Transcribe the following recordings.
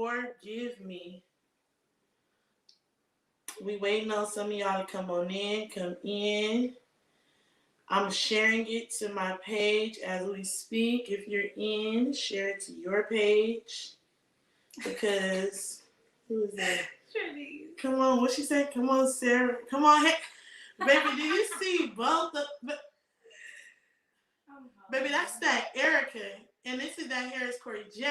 forgive me. We waiting on some of y'all to come on in, come in. I'm sharing it to my page as we speak. If you're in, share it to your page. Because, who is that? Trinity. Come on, what she said? Come on, Sarah. Come on, hey. Baby, do you see both of... Baby, that's that Erica. And this is that Harris Corey J.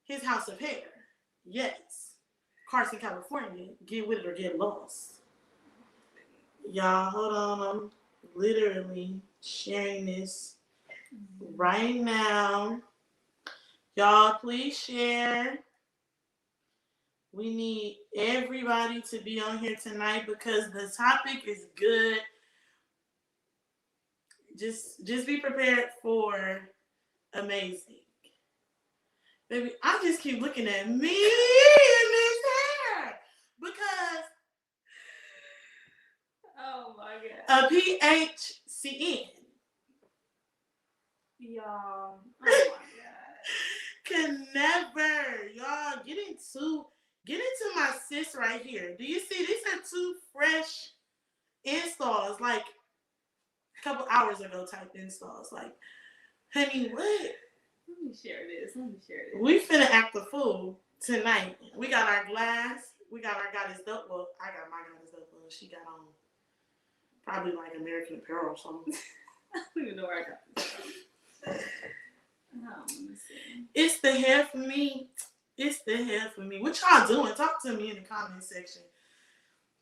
His house of hair. Yes. Carson, California. Get with it or get lost. Y'all, hold on. I'm literally sharing this right now. Y'all, please share. We need everybody to be on here tonight because the topic is good. Just be prepared for amazing. Baby, I just keep looking at me in this hair because oh my god. A PHCN. Y'all. Oh my god. Can never. Y'all get into my sis right here. Do you see these are two fresh installs, like a couple hours ago type installs. Like, honey, what? Let me share this. We finna act the fool tonight. We got our glass. We got our goddess dope. Well, I got my goddess dope. She got on probably like American Apparel or something. I don't even know where I got this from. Let me see. It's the hair for me. It's the hair for me. What y'all doing? Talk to me in the comment section.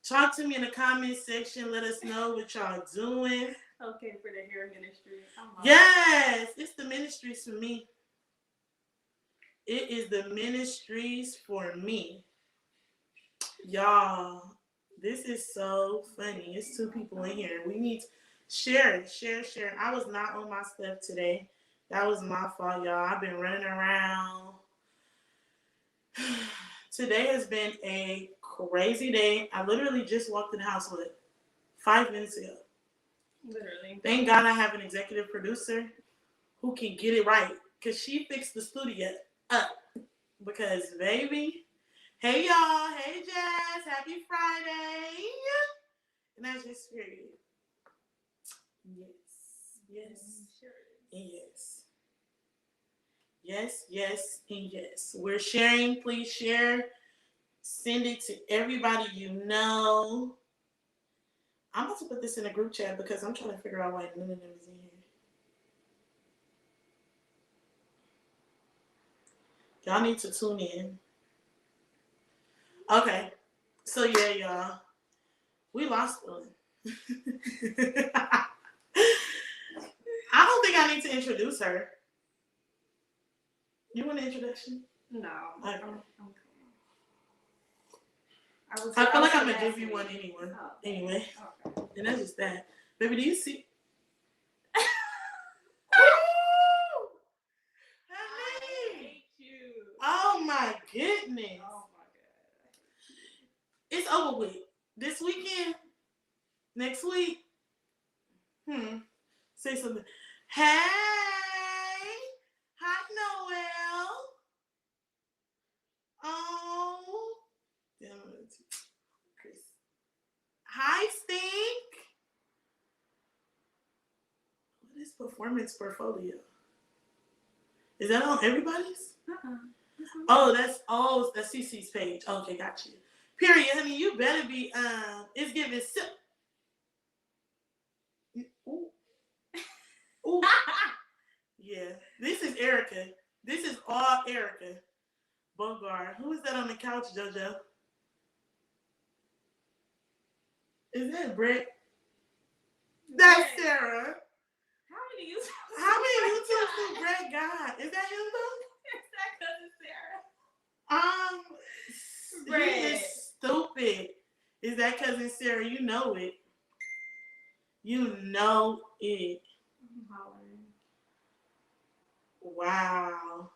Talk to me in the comment section. Let us know what y'all doing. Okay, for the hair ministry. Yes, it's the ministries for me. It is the ministries for me. Y'all, this is so funny. It's two people in here. We need to share. I was not on my stuff today. That was my fault, y'all. I've been running around. Today has been a crazy day. I literally just walked in the house with 5 minutes ago. Literally. Thank God I have an executive producer who can get it right. Because she fixed the studio up. Because, baby, hey, y'all. Hey, Jazz. Happy Friday. And that's just period. Yes. Sure. And yes. Yes, and yes. We're sharing. Please share. Send it to everybody you know. I'm about to put this in a group chat because I'm trying to figure out why none of them is in here. Y'all need to tune in. Okay. So, yeah, y'all. We lost one. I don't think I need to introduce her. You want an introduction? No. Okay. I feel like I'm going to give you one anyway. Oh. Anyway. Okay. And that's just that. Baby, do you see? I hate you. Oh, my goodness. Oh, my God. It's over with. This weekend? Next week? Say something. Hey! Hi, Noel. Oh. Damn it. Chris. Hi, Stink. What is performance portfolio? Is that on everybody's? Oh, that's CC's page. Okay, got you. Period, honey. You better be. It's giving sip. Ooh. Ooh. Yeah. This is Erica. This is all Erica. Bogart. Who is that on the couch, JoJo? Is that Brett? That's Sarah. How many YouTubes do Brett got? Is that him though? Is that cousin Sarah? Brett. He is stupid. Is that cousin Sarah? You know it. You know it. I'm hollering. Wow.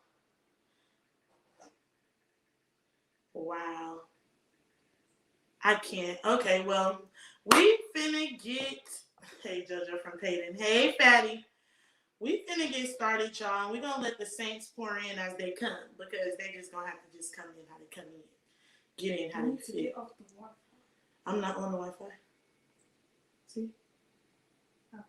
I can't. Okay, well, we finna get... Hey, JoJo from Payton. Hey, Fatty. We finna get started, y'all. We're gonna let the saints pour in as they come because they just gonna have to just come in how they come in. Get in how they fit. Get off the Wi-Fi. I'm not on the Wi-Fi. See? Okay.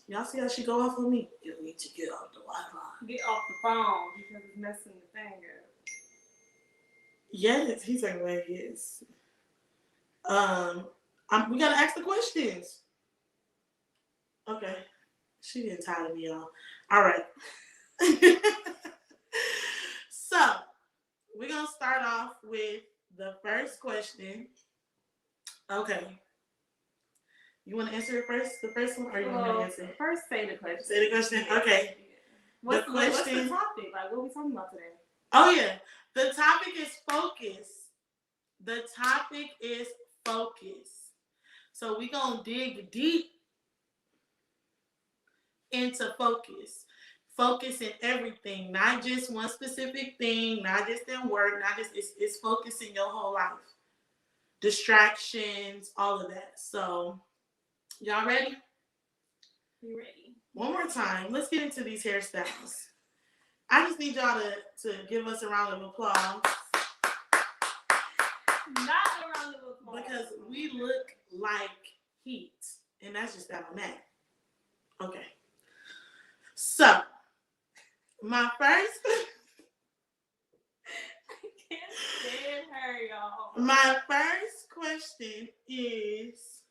Y'all see how she go off on me? You need to get off the Wi-Fi. Get off the phone because it's messing the thing up. Yes, he's like where he is. We gotta ask the questions. Okay. She didn't tie me, y'all. All right. So, we're going to start off with the first question. Okay. You want to answer it first, the first one, or you want me to answer it? First, say the question. Say the question? Okay. What's the topic? Like, what are we talking about today? Oh, yeah. The topic is focus. The topic is focus. So, we're going to dig deep into focus. Focus in everything, not just one specific thing, not just in work, not just, it's focus in your whole life. Distractions, all of that. So, y'all ready? We ready. One more time. Let's get into these hairstyles. I just need y'all to give us a round of applause. Not a round of applause. Because we look like heat. And that's just that on that. Okay. So, my first... I can't stand her, y'all. My first question is...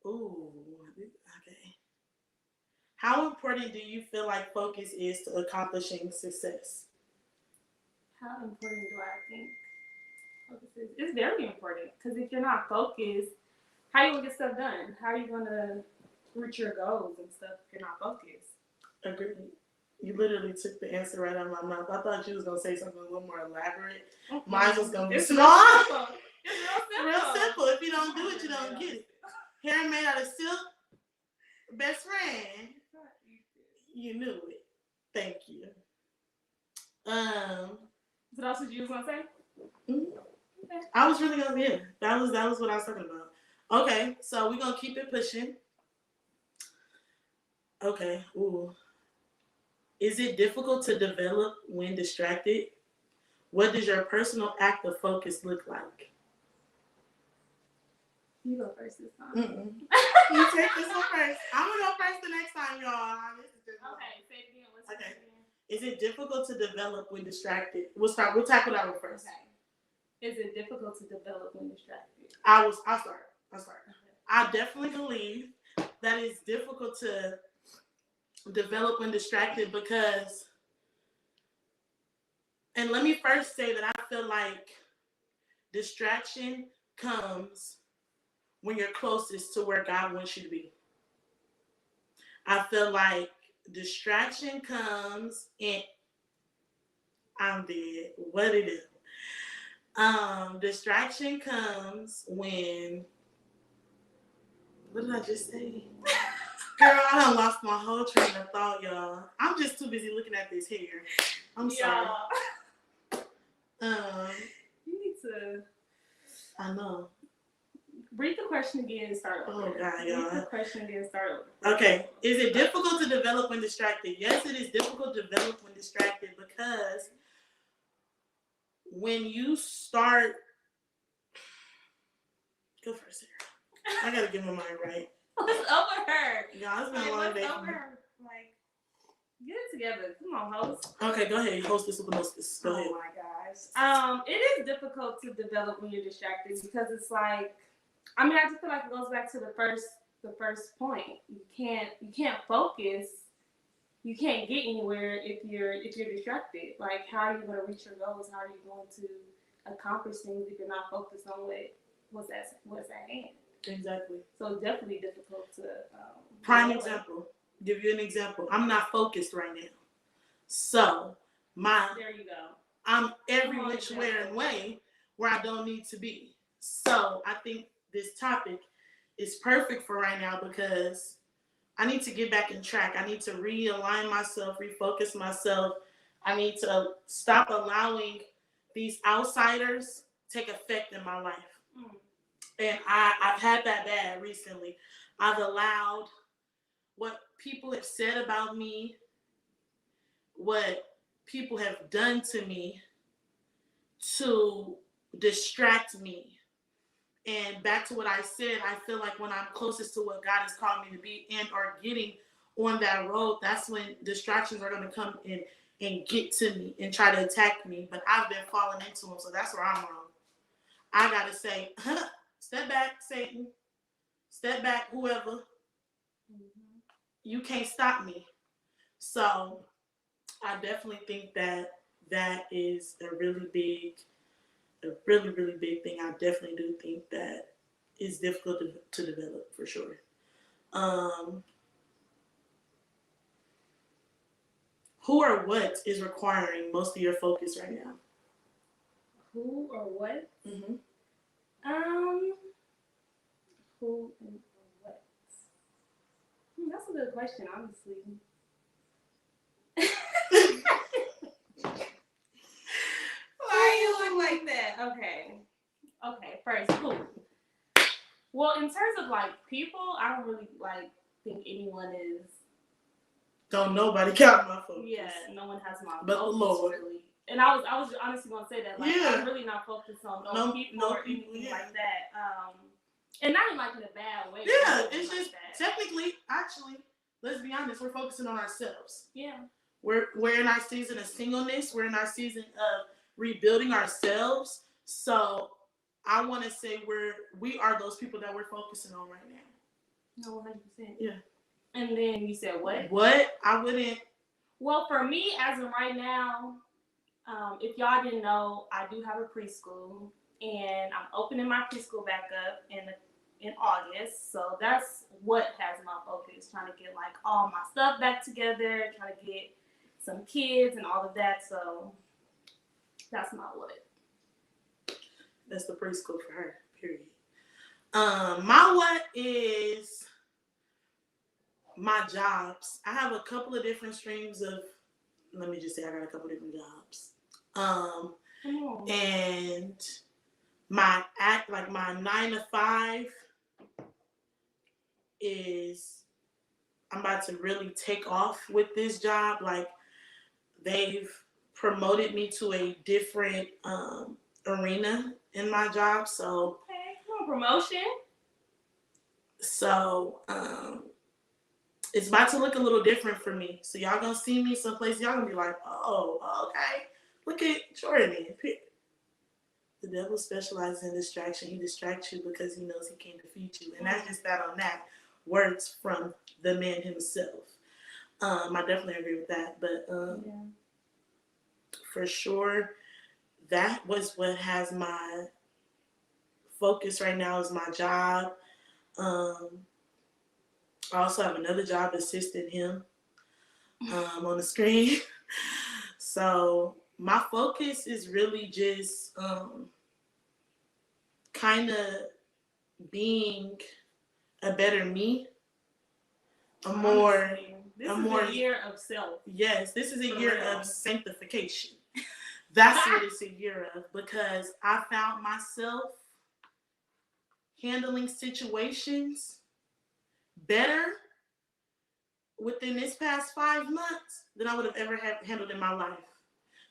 Ooh, okay. How important do you feel like focus is to accomplishing success? How important do I think focus is? It's very important. Because if you're not focused, how are you going to get stuff done? How are you going to reach your goals and stuff if you're not focused? Agreed. You literally took the answer right out of my mouth. I thought you was going to say something a little more elaborate. Mm-hmm. Mine was going to be small. It's real simple. Real simple. If you don't do it, you don't get it. Hair made out of silk. Best friend. You knew it. Thank you. So that's what you was going to say? Mm-hmm. Okay. I was really going to, yeah. That was what I was talking about. Okay, so we're going to keep it pushing. Okay, ooh. Is it difficult to develop when distracted? What does your personal act of focus look like? You go first this time. You take this one first. I'm going to go first the next time, y'all. Okay, say it again. Let's say it again. Is it difficult to develop when distracted? We'll tackle that one first. Okay. Is it difficult to develop when distracted? I'll start. Okay. I definitely believe that it's difficult to develop when distracted because, and let me first say that I feel like distraction comes when you're closest to where God wants you to be. I feel like distraction comes in, I'm dead. What it is? Distraction comes when, what did I just say? Girl, I done lost my whole train of thought, y'all. I'm just too busy looking at this hair. I'm sorry. You need to. I know. Read the question again and start over. Oh, God, y'all. Read the question again and start over. Okay. Is it difficult to develop when distracted? Yes, it is difficult to develop when distracted because when you start... Go first, Sarah. I gotta get my mind right. What's over her? Yeah, it's been a long day. What's over her? Like, get it together. Come on, host. Okay, go ahead. Hostess with the mostest. Go ahead. Oh my gosh. It is difficult to develop when you're distracted because it's like, I mean, I just feel like it goes back to the first point. You can't focus. You can't get anywhere if you're distracted. Like, how are you going to reach your goals? How are you going to accomplish things if you're not focused on what's at hand? Exactly. So it's definitely difficult to. Prime example. Give you an example. I'm not focused right now. So there you go. I'm every which way where I don't need to be. So I think this topic is perfect for right now because I need to get back in track. I need to realign myself, refocus myself. I need to stop allowing these outsiders take effect in my life. And I've had that bad recently. I've allowed what people have said about me, what people have done to me, to distract me. And back to what I said, I feel like when I'm closest to what God has called me to be and are getting on that road, that's when distractions are going to come in and get to me and try to attack me. But I've been falling into them, so that's where I'm wrong. I got to say, step back, Satan. Step back, whoever. Mm-hmm. You can't stop me. So I definitely think that is a really big thing. I definitely do think that is difficult to develop for sure. Who or what is requiring most of your focus right now? Who or what? Mm-hmm. Who and what? That's a good question, honestly. Why you look like that? Okay. First, who? Well, in terms of like people, I don't really like think anyone is. Don't nobody count my focus. Yeah, no one has my but focus the Lord. Really. And I was honestly gonna say that, like, yeah. I'm really not focused on no people or anything like that. And not in like in a bad way. Yeah, it's just technically, actually, let's be honest, we're focusing on ourselves. Yeah. We're in our season of singleness. We're in our season of rebuilding ourselves. So I want to say we are those people that we're focusing on right now. No, 100%. Yeah. And then you said what? What? I wouldn't. Well, for me, as of right now, if y'all didn't know, I do have a preschool, and I'm opening my preschool back up in August. So that's what has my focus, trying to get like all my stuff back together, trying to get some kids and all of that. So that's my what. That's the preschool for her, period. My what is my jobs. I have a couple of different streams of, let me just say I got a couple of different jobs. And my 9 to 5 is, I'm about to really take off with this job. Like, they've promoted me to a different arena in my job. So promotion. So it's about to look a little different for me. So y'all gonna see me someplace. Y'all gonna be like, oh, okay. Look at Jordan. The devil specializes in distraction. He distracts you because he knows he can't defeat you. And that's just that on that. Words from the man himself. I definitely agree with that. But for sure, that was what has my focus right now is my job. I also have another job assisting him on the screen. So my focus is really just kind of being a better me. This is a year of self. Yes, this is a year of sanctification. That's what it's a year of, because I found myself handling situations better within this past 5 months than I would have ever handled in my life.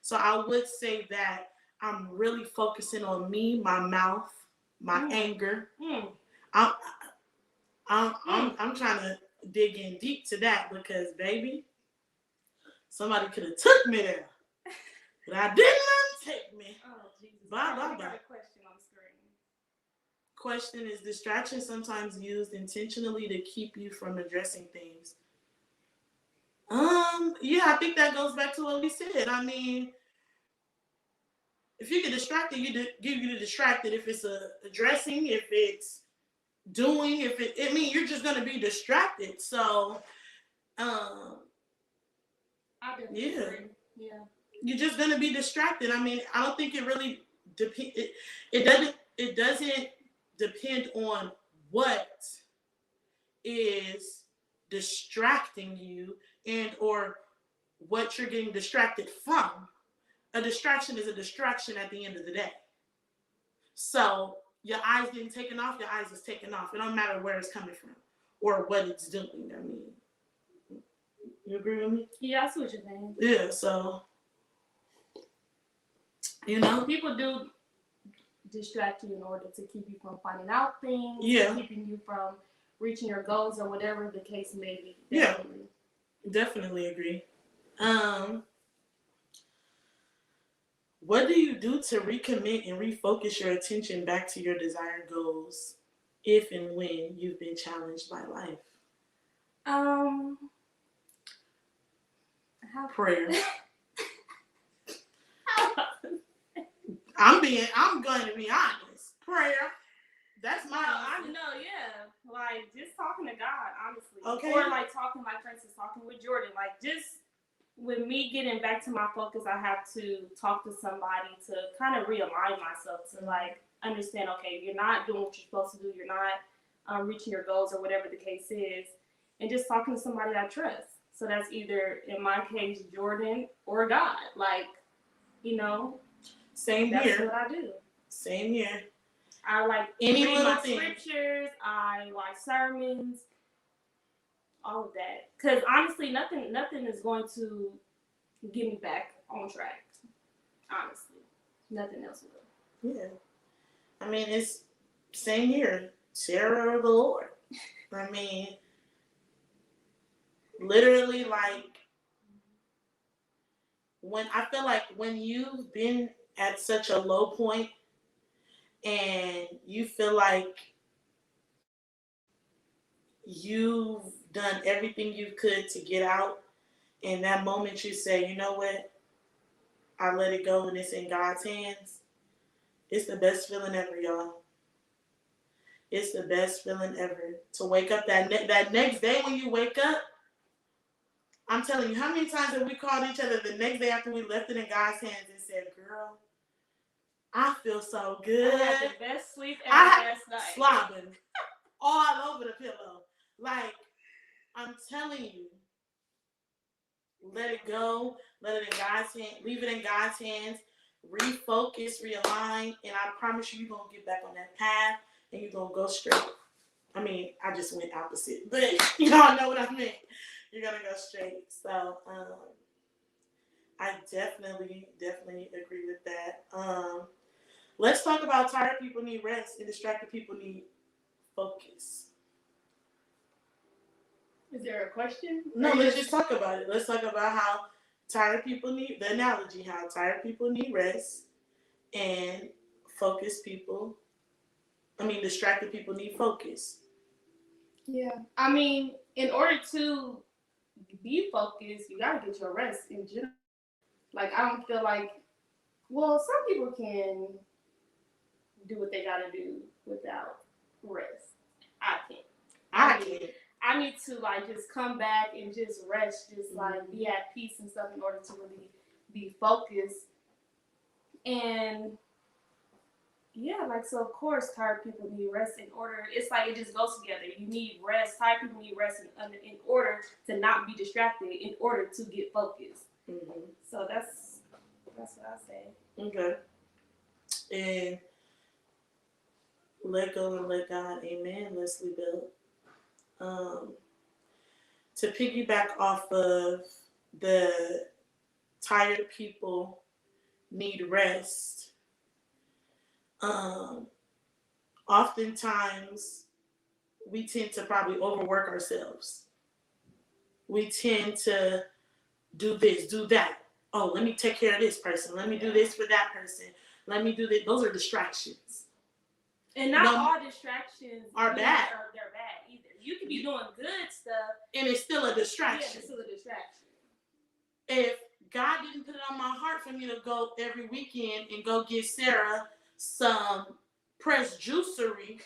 So I would say that I'm really focusing on me, my mouth, my anger. I'm trying to dig in deep to that because, baby, somebody could have took me there, but I didn't let them take me. Oh, Jesus. Bye. Got a question on the screen. Question is distraction sometimes used intentionally to keep you from addressing things? Yeah, I think that goes back to what we said. I mean, if you get distracted, you get distracted. If it's addressing, if it's doing, you're just gonna be distracted. So, I definitely agree. Yeah, you're just gonna be distracted. I mean, I don't think it really depends. It doesn't depend on what is distracting you and or what you're getting distracted from. A distraction is a distraction at the end of the day. So your eyes getting taken off, your eyes is taken off. It don't matter where it's coming from or what it's doing. I mean, you agree with me? Yeah, I see what you're saying. Yeah, so, you know. People do distract you in order to keep you from finding out things, keeping you from reaching your goals or whatever the case may be. Definitely. Yeah, definitely agree. What do you do to recommit and refocus your attention back to your desired goals if and when you've been challenged by life? Prayer. I'm going to be honest. Prayer. That's my I know, yeah. Like, just talking to God, honestly. Okay. Or, like, talking, like, for instance, talking with Jordan. Like, just with me getting back to my focus, I have to talk to somebody to kind of realign myself to, like, understand, okay, you're not doing what you're supposed to do. You're not reaching your goals or whatever the case is. And just talking to somebody I trust. So that's either, in my case, Jordan or God. Like, you know. Same that's here. That's what I do. Same here. I like any read little my thing. Scriptures. I like sermons. All of that. Because honestly, nothing is going to get me back on track. Honestly, nothing else will. Yeah. I mean, it's same here. Terror of the Lord. I mean, literally, like, when you've been at such a low point and you feel like you've done everything you could to get out, in that moment you say, you know what, I let it go and it's in God's hands. It's the best feeling ever, y'all. It's the best feeling ever. To wake up that next day when you wake up, I'm telling you, how many times have we called each other the next day after we left it in God's hands and said, girl, I feel so good. I had the best sleep ever last night. Slobbing all over the pillow. Like, I'm telling you, let it go. Let it in God's hands. Leave it in God's hands. Refocus, realign, and I promise you're going to get back on that path and you're going to go straight. I mean, I just went opposite, but y'all know what I meant. You're going to go straight. So, I definitely agree with that. Let's talk about tired people need rest and distracted people need focus. Is there a question? No, let's just talk about it. Let's talk about how tired people need, the analogy, how tired people need rest and distracted people need focus. Yeah. I mean, in order to be focused, you gotta get your rest in general. Like, I don't feel like, well, some people can do what they gotta do without rest. I can't. I need to, like, just come back and just rest, just like be at peace and stuff in order to really be focused. And yeah, like, so of course tired people need rest in order. It's like it just goes together. You need rest. Tired people need rest in order to not be distracted, in order to get focused. Mm-hmm. So that's what I say. Okay. And let go and let God. Amen, Leslie Bell. To piggyback off of the tired people need rest, oftentimes we tend to probably overwork ourselves. We tend to do this, do that. Oh, let me take care of this person. Let me do this for that person. Let me do this. Those are distractions. And not all distractions are bad. They're bad either. You can be doing good stuff, and it's still a distraction. Yeah, it's still a distraction. If God didn't put it on my heart for me to go every weekend and go get Sarah some pressed juicery,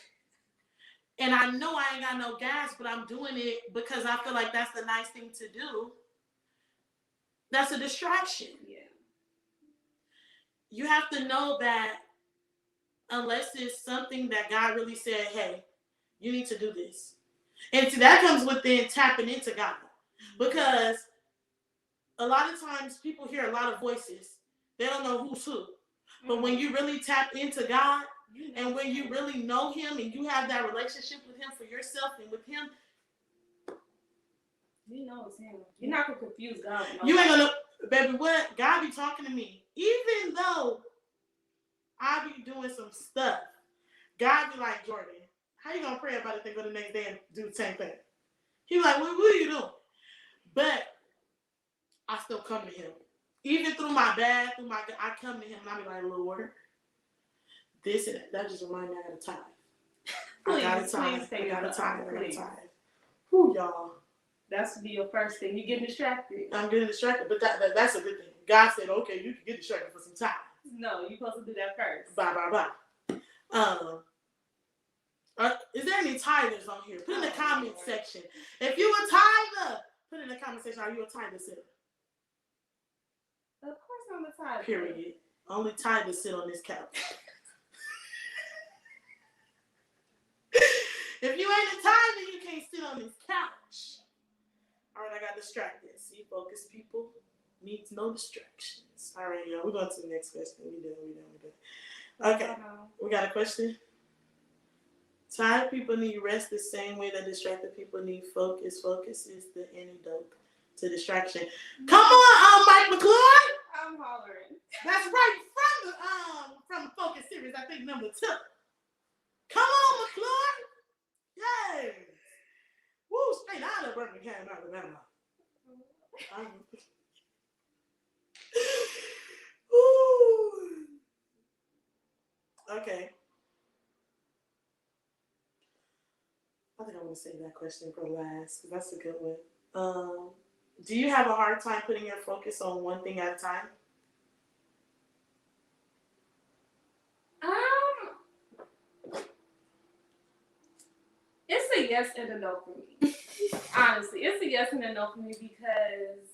and I know I ain't got no gas, but I'm doing it because I feel like that's the nice thing to do, that's a distraction. Yeah. You have to know that unless it's something that God really said, hey, you need to do this. And that comes within tapping into God. Because a lot of times people hear a lot of voices. They don't know who's who. But when you really tap into God, And when you really know him and you have that relationship with him for yourself and with him, you know it's him. You're not gonna confuse God. You ain't gonna, baby. What God be talking to me, even though I be doing some stuff. God be like, Jordan, how you gonna pray about it? Then go the next day and do the same thing. He be like, what are you doing? But I still come to him, even through my bad, I come to him and I be like, Lord, this and that just remind me I gotta tithe. I gotta tithe. Who y'all? That's to be your first thing. You getting distracted. I'm getting distracted, but that's a good thing. God said, okay, you can get distracted for some time. No, you're supposed to do that first. Bye. Is there any tithers on here? Put in the comment section. If you a tither, put in the comment section, are you a tither sitter? Of course I'm a tither. Period. Only tithers sit on this couch. If you ain't a tither, you can't sit on this couch. All right, I got distracted. See, focused people needs no distractions. All right, y'all. We're going to the next question. We done. Okay. We got a question? Tired people need rest the same way that distracted people need focus. Focus is the antidote to distraction. Come on, Mike McClure. I'm hollering. That's right, from the Focus series, I think number 2. Come on, McClure. Yay. Woo, straight out of Birmingham, Alabama. Okay. I think I want to save that question for last, because that's a good one. Do you have a hard time putting your focus on one thing at a time? It's a yes and a no for me. Honestly, it's a yes and a no for me because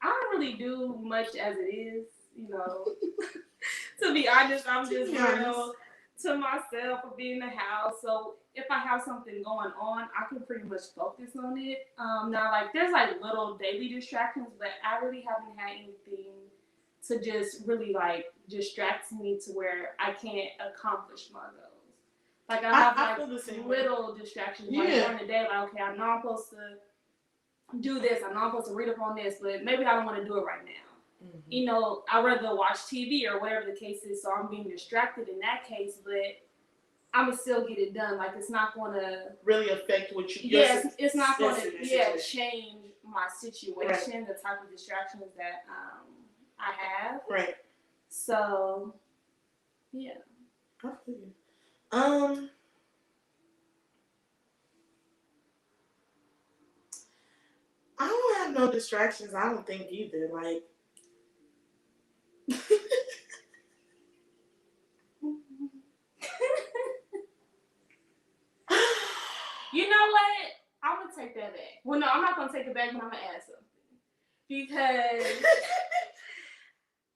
I don't really do much as it is, you know. To be honest, I'm just real to myself or be in the house. So if I have something going on, I can pretty much focus on it. Now, like, there's like little daily distractions, but I really haven't had anything to just really like distract me to where I can't accomplish my goals. Like I have like little distractions like during the day. Like, okay, I know I'm supposed to do this. I know I'm supposed to read up on this, but maybe I don't want to do it right now. Mm-hmm. You know, I'd rather watch TV or whatever the case is. So I'm being distracted in that case, but I'm gonna still get it done. Like, it's not gonna really affect what you. Yes, it's not gonna change my situation. Right. The type of distractions that I have. Right. So, yeah. I don't have no distractions. I don't think either. Like, you know what? I'm gonna take that back. Well, no, I'm not gonna take it back, but I'm gonna add something because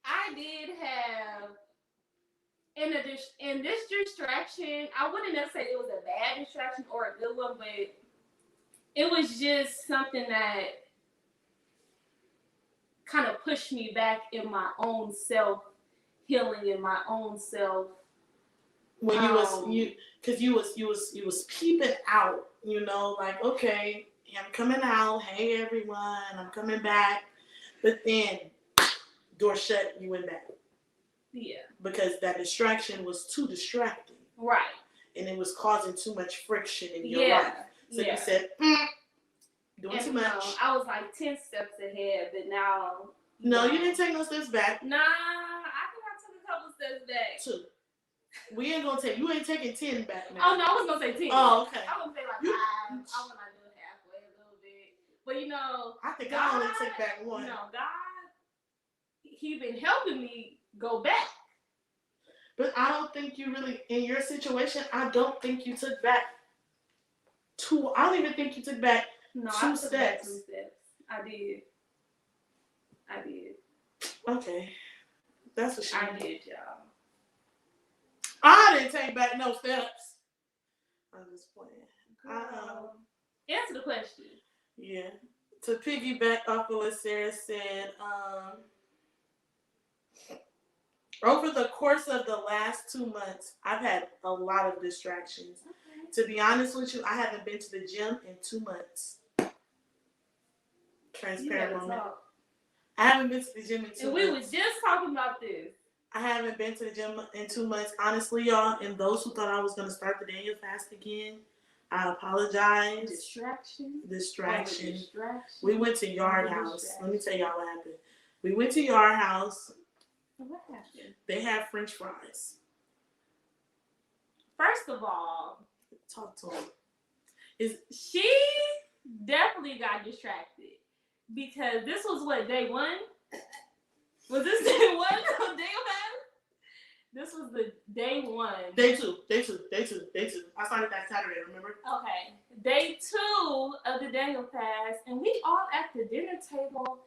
I did have. In this distraction, I wouldn't necessarily say it was a bad distraction or a good one, but it was just something that kind of pushed me back in my own self healing, in my own self. When you was peeping out, you know, like, okay, I'm coming out, hey everyone, I'm coming back, but then door shut, you went back. Yeah. Because that distraction was too distracting. Right. And it was causing too much friction in your life. So you said, doing too much. No, I was like 10 steps ahead, but now. No, you didn't take no steps back. Nah, I think I took a couple steps back. 2. We ain't gonna take, you ain't taking 10 back now. Oh, no, I was gonna say 10. Oh, okay. I was gonna say like 5. I was gonna do it halfway a little bit. But you know. I think I only took back 1. No, God, He been helping me go back. But I don't think you really, in your situation, I don't think you took back 2. I don't even think you took back 2 steps. Back 2 steps. I did. Okay. That's a shame. I did, y'all. I didn't take back no steps. I'm just playing. Answer the question. Yeah. To piggyback off of what Sarah said, Over the course of the last 2 months, I've had a lot of distractions. Okay. To be honest with you, I haven't been to the gym in 2 months. Transparent moment. I haven't been to the gym in 2 months. And we were just talking about this. I haven't been to the gym in 2 months. Honestly, y'all, and those who thought I was going to start the Daniel fast again, I apologize. Distraction. We went to Yard House. Let me tell y'all what happened. We went to Yard House. What happened? They have French fries. First of all, talk to him. She definitely got distracted because this was what, day 1? Was this day 1 of Day of Fast? This was the day 1. Day 2. I started that Saturday, remember? Okay. Day 2 of the Daniel fast, and we all at the dinner table,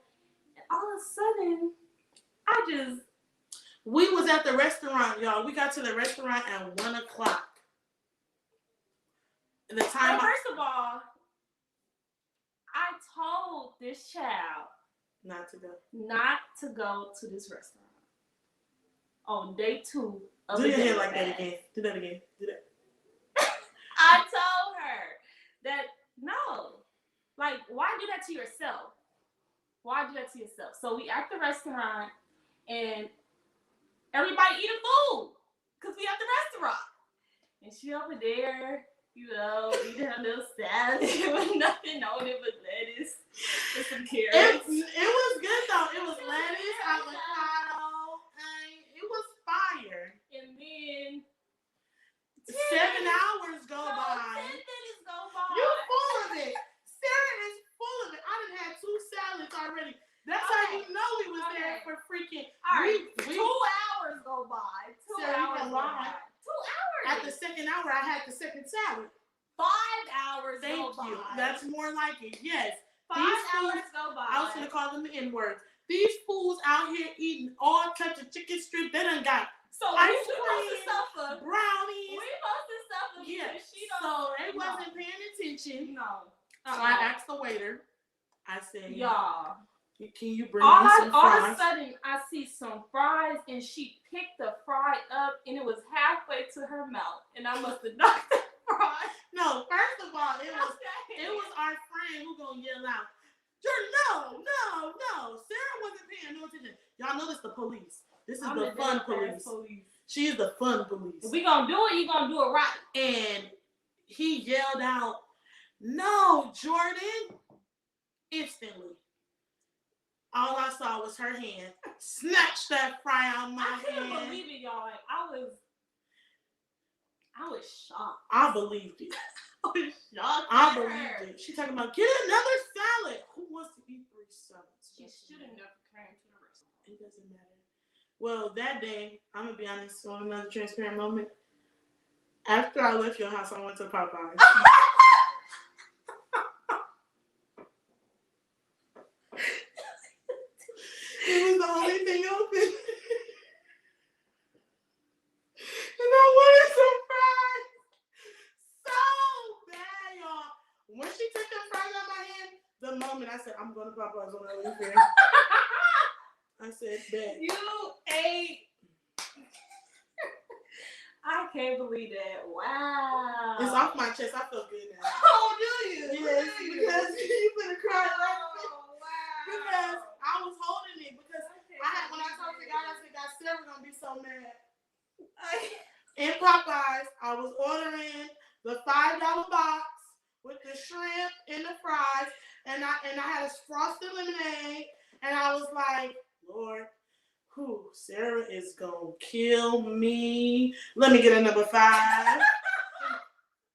and all of a sudden, we was at the restaurant, y'all. We got to the restaurant at 1 o'clock. And the time. First of all, I told this child not to go to this restaurant on day 2 of Do the your day hair like fast. that again. Do that again. Do that. I told her that no, like, why do that to yourself? So we at the restaurant and everybody eating food because we at the restaurant, and she over there, eating her little salad with nothing on it but lettuce and some carrots. It was good though. It was lettuce, avocado, and it was fire. And then 7 hours go by. 10 minutes go by. You full of it. Sarah is full of it. I done had 2 salads already. That's how you know we was there for freaking. All right, 2 hours go by. 2 hours go by. 2 hours. At the second hour, I had the second salad. 5 hours go by. Thank you. That's more like it. Yes. 5 hours go by. I was gonna call them the N-word. These fools out here eating all types of chicken strip. They done got ice cream, brownies. We must have suffered. Yeah. So they wasn't paying attention. No. So I asked the waiter. I said, y'all, can you bring me some fries? All of a sudden, I see some fries, and she picked the fry up, and it was halfway to her mouth, and I must have knocked the fry. No, first of all, it was our friend who gonna yell out, no. Sarah wasn't paying no attention. Y'all know this the police. This is the fun police. She is the fun police. If we gonna do it, you gonna do it right. And he yelled out, "No, Jordan!" Instantly. All I saw was her hand snatch that fry out of my hand. I couldn't believe it, y'all. Like, I was shocked. I believed it. I believed it. She talking about, get another salad. Who wants to eat 3 salads? She should have never came to the restaurant. It doesn't matter. Well, that day, I'm going to be honest, on another transparent moment. After I left your house, I went to Popeyes. It was the only thing open. And I wanted some fries so bad, y'all. When she took them fries out of my hand, the moment I said, I'm going to Popeyes on the way there. I said, bet. You ate. I can't believe that. Wow. It's off my chest. I feel good now. Oh, do you? Yes, because you finna cry right now. Oh, wow. Because I was holding it. Because when I talked to God, I said, God, Sarah's going to be so mad. In Popeyes, I was ordering the $5 box with the shrimp and the fries, and I had a frosted lemonade, and I was like, Lord, Sarah is gonna kill me. Let me get a number 5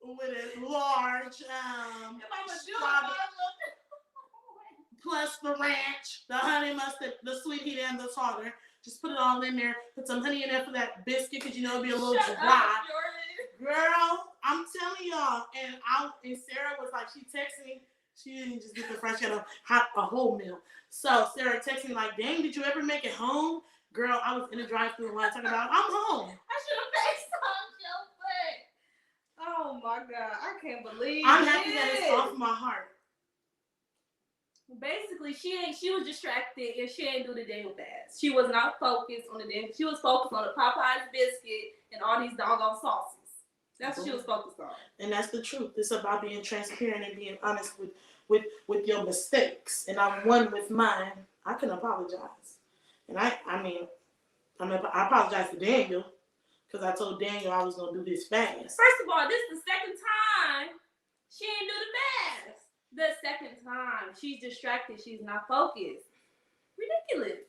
with a large strawberry, plus the ranch, the honey mustard, the sweet heat, and the tartar. Just put it all in there. Put some honey in there for that biscuit, because you know it'll be a little dry. Girl, I'm telling y'all. And Sarah was like, she texted me. She didn't just get the fresh, she had a whole meal. So Sarah texted me like, dang, did you ever make it home? Girl, I was in the drive-thru line talking about, I'm home. I should have FaceTimed your butt. Oh my God, I can't believe I'm happy that it's off my heart. Basically, she was distracted and she ain't do the Daniel fast. She was not focused on the Daniel. She was focused on the Popeyes biscuit and all these doggone sauces. That's what she was focused on. And that's the truth. It's about being transparent and being honest with your mistakes. And I'm one with mine. I can apologize. And I apologize to Daniel because I told Daniel I was going to do this fast. First of all, this is the second time she ain't do the fast. The second time. She's distracted. She's not focused. Ridiculous.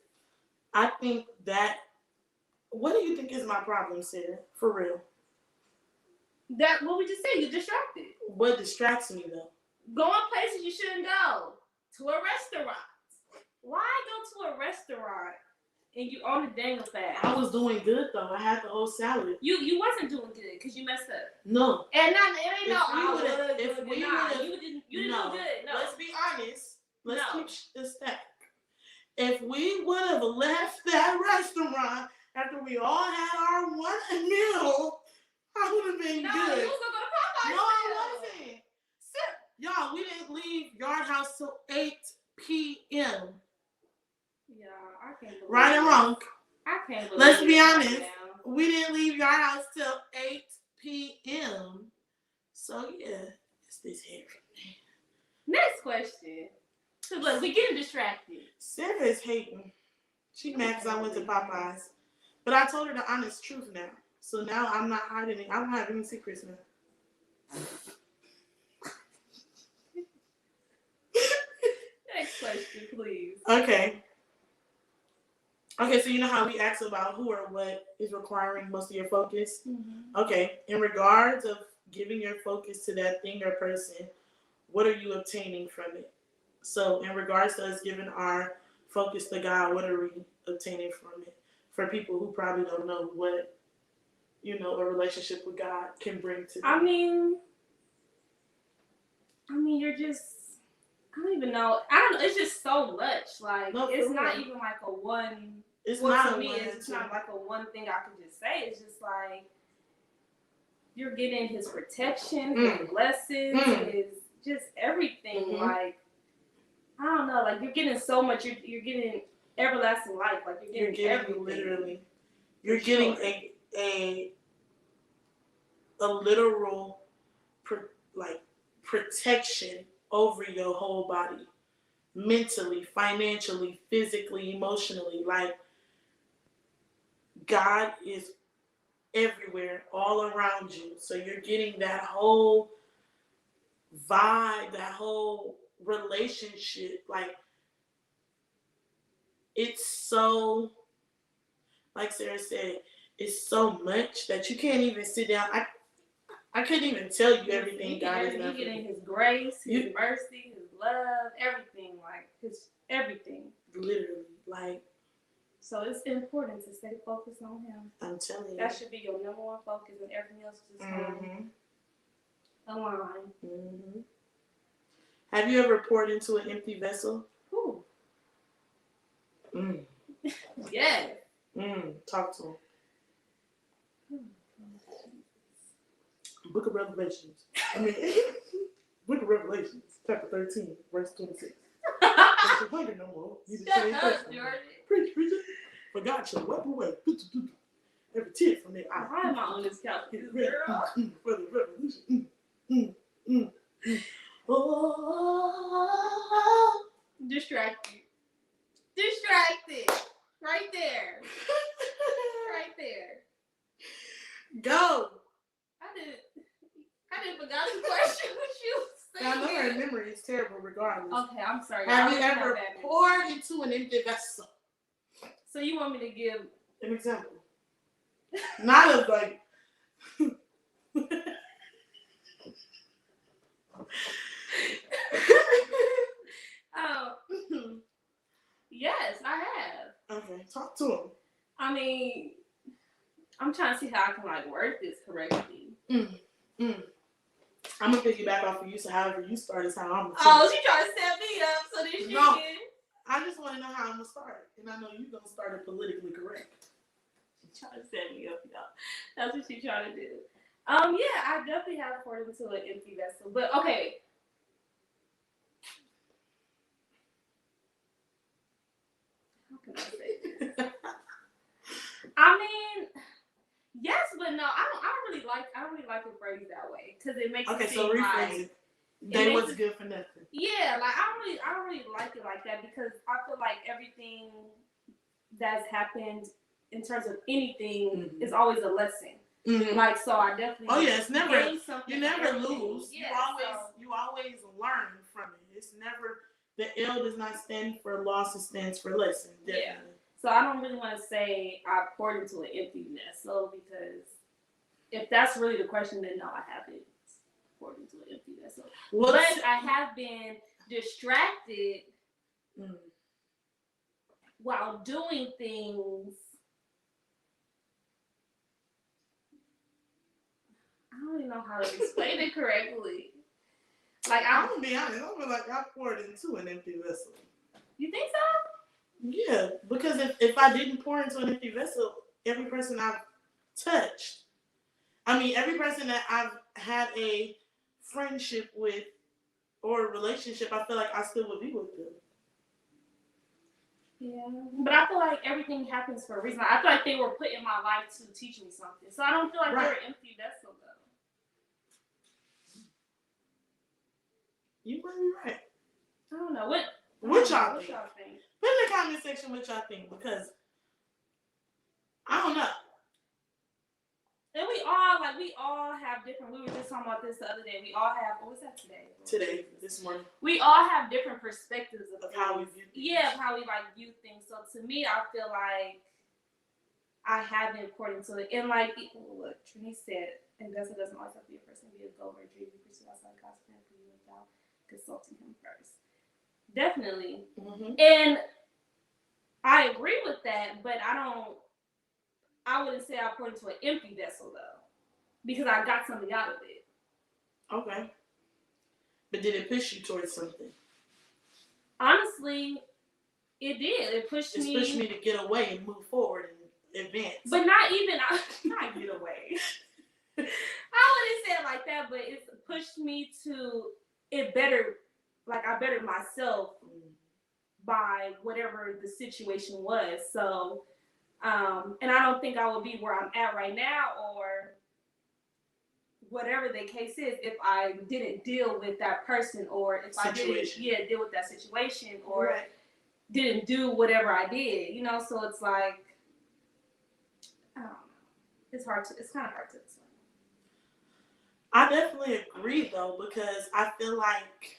I think that, what do you think is my problem, Sarah? For real. That what we just said, you're distracted. What distracts me though? Going places you shouldn't go. To a restaurant. Why go to a restaurant and you on the Daniel fast? I was doing good though. I had the whole salad. You wasn't doing good because you messed up. No. And not it ain't no you didn't no. do good. No. Let's be honest. Let's keep the stack. If we would have left that restaurant after we all had our one meal, I would have been good. You was gonna go to Popeyes. No, I wasn't. Y'all, we didn't leave Yard House till 8 p.m. Yeah, I can't believe right and wrong. I can't believe Let's be honest. We didn't leave Yard House till 8 p.m. So yeah, it's this here. Next question. So look, we getting distracted. Sarah is hating. She mad because I went to Popeyes. But I told her the honest truth now. So now I'm not hiding it. I don't have any secrets now. Next question, please. Okay, so you know how we asked about who or what is requiring most of your focus? Mm-hmm. Okay, in regards of giving your focus to that thing or person, what are you obtaining from it? So in regards to us giving our focus to God, what are we obtaining from it? For people who probably don't know what, a relationship with God can bring to them. I mean, you're just, I don't even know. I don't know. It's just so much. Like, it's not even like a one. It's not to me. It's not like a one thing I can just say. It's just like you're getting His protection, His blessings, His just everything. Mm-hmm. Like, I don't know. Like, you're getting so much. You're getting everlasting life. Like, you're getting everything. Literally. You're getting a literal protection over your whole body, mentally, financially, physically, emotionally. Like, God is everywhere, all around you. So you're getting that whole vibe, that whole relationship. Like, it's so, like Sarah said, it's so much that you can't even sit down. I couldn't even tell you everything God is doing. You're getting His grace, His mercy, His love, everything. Like, His everything. Literally. Like. So it's important to stay focused on Him. I'm telling you. That should be your number one focus, and everything else just align. Mm-hmm. Have you ever poured into an empty vessel? Ooh. Yes. Talk to him. Book of Revelations. Book of Revelations, chapter 13, verse 26. Don't you hunger no more. You just say preach it. For God shall wipe away every tear from their eye. Why am I on this couch, girl? For the revolution. Oh. Distracted. Right there. Right there. Go. I didn't forgot the question what you said. I know her memory is terrible regardless. Okay, I'm sorry. Have you ever poured into an empty vessel? So you want me to give an example? Not of like. Yes, I have. Okay, talk to him. I mean, I'm trying to see how I can word this correctly. I'm gonna piggyback off of you, so however you start is how I'm gonna Oh, she trying to set me up so that she can. I just want to know how I'm gonna start, and I know you're gonna start it politically correct. She trying to set me up, y'all. That's what she's trying to do. Yeah, I definitely have poured into an empty vessel, but okay. because it makes Okay, it so seem rephrase like it. They makes was it- good for nothing. yeah, like I don't really like it like that because I feel like everything that's happened in terms of anything is always a lesson. Mm-hmm. Like, so I definitely. Oh yeah, it's never. gain something You never from everything. lose. Yeah, You always learn from it. It's never the L does not stand for loss. It stands for lesson. Definitely. Yeah. So I don't really want to say I poured into an empty vessel because if that's really the question, then no, I haven't poured into an empty vessel. But I have been distracted while doing things. I don't even know how to explain it correctly. Like I'm gonna be honest, I feel like I poured into an empty vessel. You think so? Yeah, because if I didn't pour into an empty vessel, every person I've touched, every person that I've had a friendship with or a relationship, I feel like I still would be with them. Yeah, but I feel like everything happens for a reason. I feel like they were put in my life to teach me something. So I don't feel like they're an empty vessel, though. You might be right. I don't know. What y'all think? Put in the comment section what y'all think, because I don't know. And we all have different. We were just talking about this the other day. We all have. What was that today? This morning. We all have different perspectives of how we view things. Yeah, of how we view things. So to me, I feel like I haven't poured into it. And look, Trini said, and Vessel doesn't always have to be a person, be a goal or a dream you pursue outside God's plan for you without consulting Him first. Definitely. Mm-hmm. And I agree with that, but I wouldn't say I poured into an empty vessel though, because I got something out of it. Okay. But did it push you towards something? Honestly, it did. It pushed me to get away and move forward and advance. But not get away. I wouldn't say it like that, but it pushed me to it better. Like I bettered myself by whatever the situation was. So, and I don't think I would be where I'm at right now or whatever the case is if I didn't deal with that person or if I didn't deal with that situation or didn't do whatever I did, so it's like, I don't know. It's kind of hard to explain. I definitely agree though, because I feel like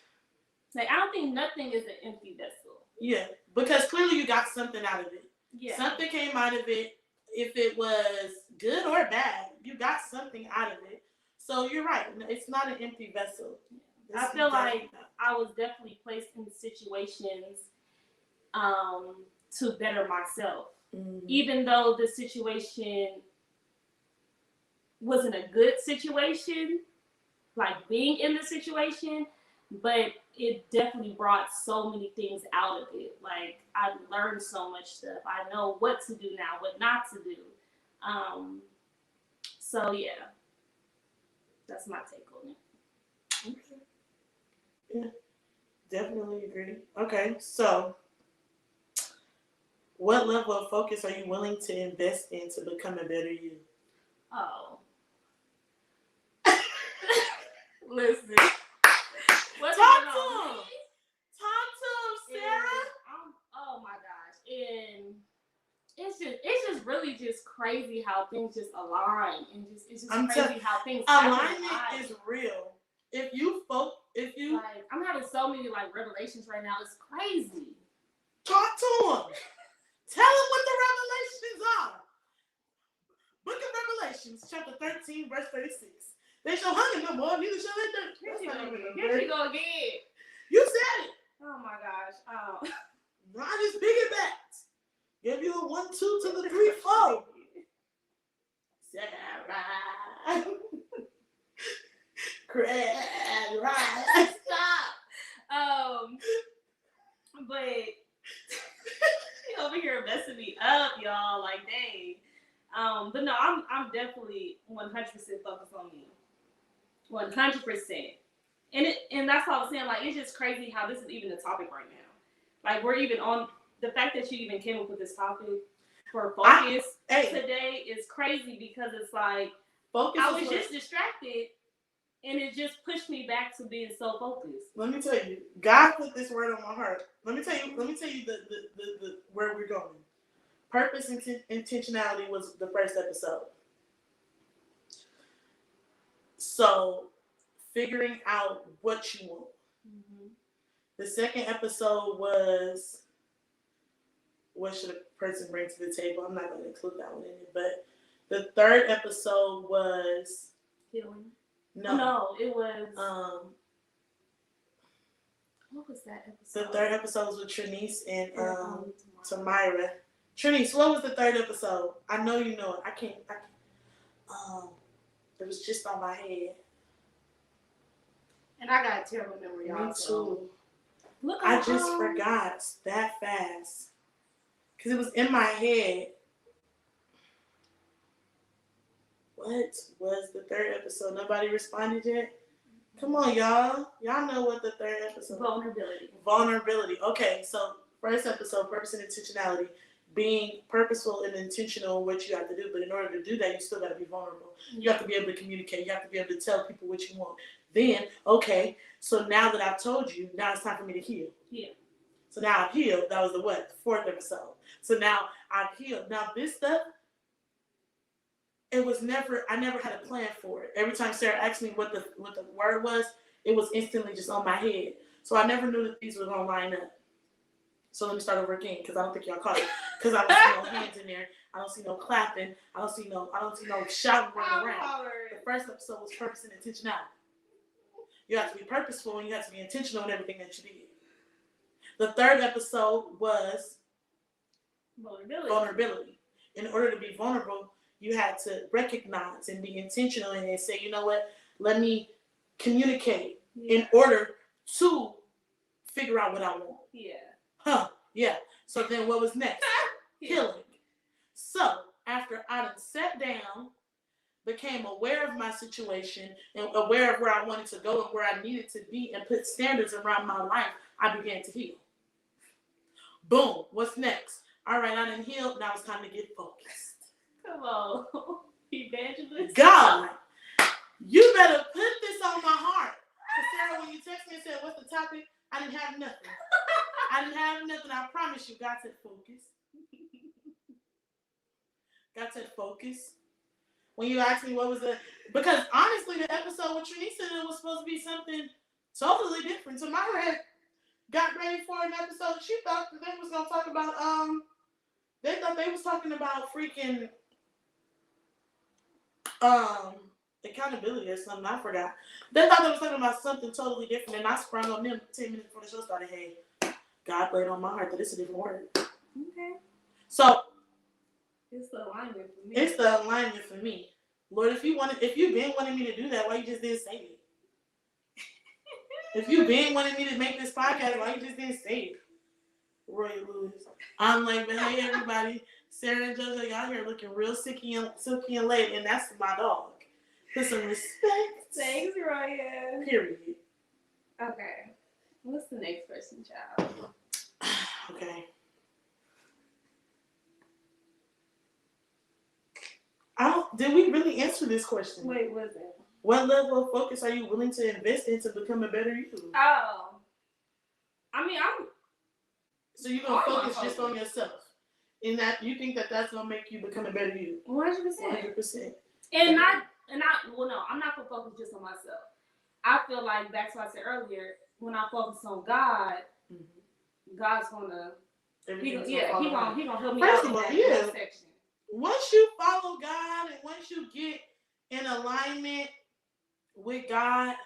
I don't think nothing is an empty vessel. Yeah, because clearly you got something out of it. Yeah. Something came out of it. If it was good or bad, you got something out of it. So you're right. It's not an empty vessel. I feel like I was definitely placed in situations to better myself. Mm-hmm. Even though the situation wasn't a good situation, like being in the situation, but it definitely brought so many things out of it. Like I learned so much stuff. I know what to do now, what not to do. So yeah, that's my take on it. Okay. Yeah, definitely agree. Okay, so what level of focus are you willing to invest in to become a better you? Oh. Listen. Talk to him, Sarah. Oh my gosh. And it's just really just crazy how things just align and it's just crazy how things alignment is real. If you like, I'm having so many revelations right now. It's crazy. Talk to him. Tell him what the revelations are. Book of Revelations, chapter 13, verse 36. They shall hunger no more, neither shall they thirst. Here you go again. You said it. Oh my gosh. No, I just piggybacked. Give you a 1, 2 to the 3, 4. Sarah. Right. Stop. But you over here messing me up, y'all. Like, dang. But no, I'm definitely 100% focused on me. 100%. And that's all I was saying. Like, it's just crazy how this is even a topic right now. Like, we're even on the fact that you even came up with this topic for focus today is crazy because it's like I was just distracted And it just pushed me back to being so focused. Let me tell you, God put this word on my heart. Let me tell you the where we're going. Purpose and intentionality was the first episode. So, figuring out what you want. Mm-hmm. The second episode was what should a person bring to the table? I'm not going to include that one in it. But the third episode was healing. No, it was. What was that episode? The third episode was with Trinice and Tamira. Trinice, what was the third episode? I know you know it. I can't. It was just on my head. And I got a terrible memory, y'all. Me too. Look, I just forgot that fast. Because it was in my head. What was the third episode? Nobody responded yet? Come on, y'all. Y'all know what the third episode is. Vulnerability. Okay, so first episode, purpose and intentionality. Being purposeful and intentional in what you have to do. But in order to do that, you still got to be vulnerable. You have to be able to communicate. You have to be able to tell people what you want. Then, okay, so now that I've told you, now it's time for me to heal. Yeah. So now I've healed. That was the what? Fourth episode. So now I've healed. Now this stuff, I never had a plan for it. Every time Sarah asked me what the word was, it was instantly just on my head. So I never knew that these were going to line up. So let me start over again, because I don't think y'all caught it. Because I don't see no hands in there. I don't see no clapping. I don't see no shouting running around. The first episode was purpose and intentionality. You have to be purposeful and you have to be intentional in everything that you did. The third episode was vulnerability. In order to be vulnerable, you had to recognize and be intentional and say, you know what, let me communicate in order to figure out what I want. Yeah. Yeah. So then what was next? Healing. So after I done sat down, became aware of my situation and aware of where I wanted to go and where I needed to be and put standards around my life, I began to heal. Boom. What's next? All right, I done healed. Now it's time to get focused. Come on. Evangelist. God, you better put this on my heart. Because Sarah, when you text me and said, what's the topic? I didn't have nothing. I promise you. God said focus. God said focus. When you asked me what was because honestly, the episode with Trinice said it was supposed to be something totally different. So Myra got ready for an episode. She thought that they was gonna talk about they thought they was talking about freaking accountability or something. I forgot. They thought they was talking about something totally different, and I sprung on them 10 minutes before the show started. Hey, God laid on my heart that it's a different word. Okay. So it's the alignment for me. It's the alignment for me. Lord, if you've been wanting me to do that, why you just didn't say it? If you've been wanting me to make this podcast, why you just didn't say it? Roy Lewis. I'm like, but hey everybody, Sarah and JoJo, y'all here looking real silky and late, and that's my dog. Put some respect. Thanks, Roya. Period. Okay. What's the next person, child? Okay. Did we really answer this question? Wait, what is it? What level of focus are you willing to invest in to become a better you? Oh. I mean, So you're going to focus just on yourself. And that you think that that's going to make you become a better you? 100%. 100%. And well, no, I'm not going to focus just on myself. I feel like, back to what I said earlier, when I focus on God, God's going to, he going to help me out in that section. Once you follow God and once you get in alignment with God,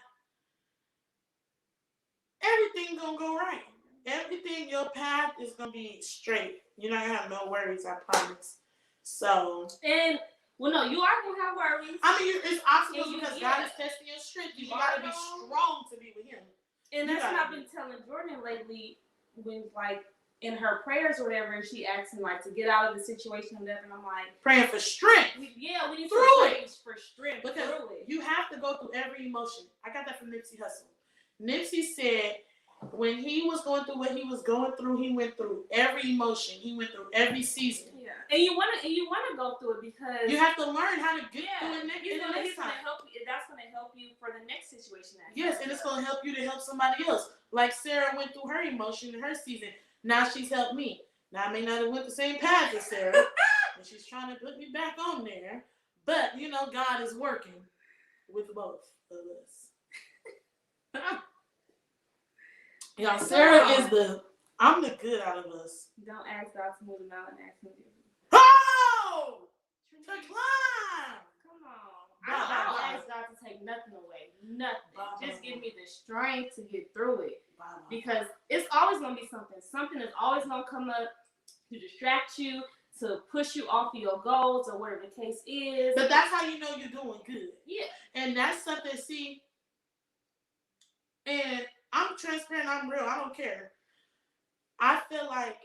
everything's going to go right. Everything, your path is going to be straight. You're not going to have no worries, I promise. So. And, well, no, you are going to have worries. I mean, it's obstacles because God is testing your strength. You got to be strong to be with Him. And that's what I've been telling Jordan lately when, like, in her prayers or whatever, and she asked me, like, to get out of the situation and whatever, and I'm like... Praying for strength. We need to pray for strength because through it. You have to go through every emotion. I got that from Nipsey Hussle. Nipsey said when he was going through what he was going through, he went through every emotion. He went through every season. Yeah. And you wanna go through it because you have to learn how to get through it he's next gonna time. help you. That's gonna help you for the next situation. Yes, and it's gonna help you to help somebody else. Like Sarah went through her emotion in her season. Now she's helped me. Now I may not have went the same path as Sarah, and she's trying to put me back on there. But God is working with both of us. Y'all, Sarah is I'm the good out of us. Don't ask God to move the mountain, ask him to. Oh! To climb! Come on. I don't ask God to take nothing away. Nothing. Just give me the strength to get through it. Because it's always going to be something. Something is always going to come up to distract you, to push you off of your goals or whatever the case is. But that's how you know you're doing good. Yeah. And that's something, and I'm transparent, I'm real, I don't care. I feel like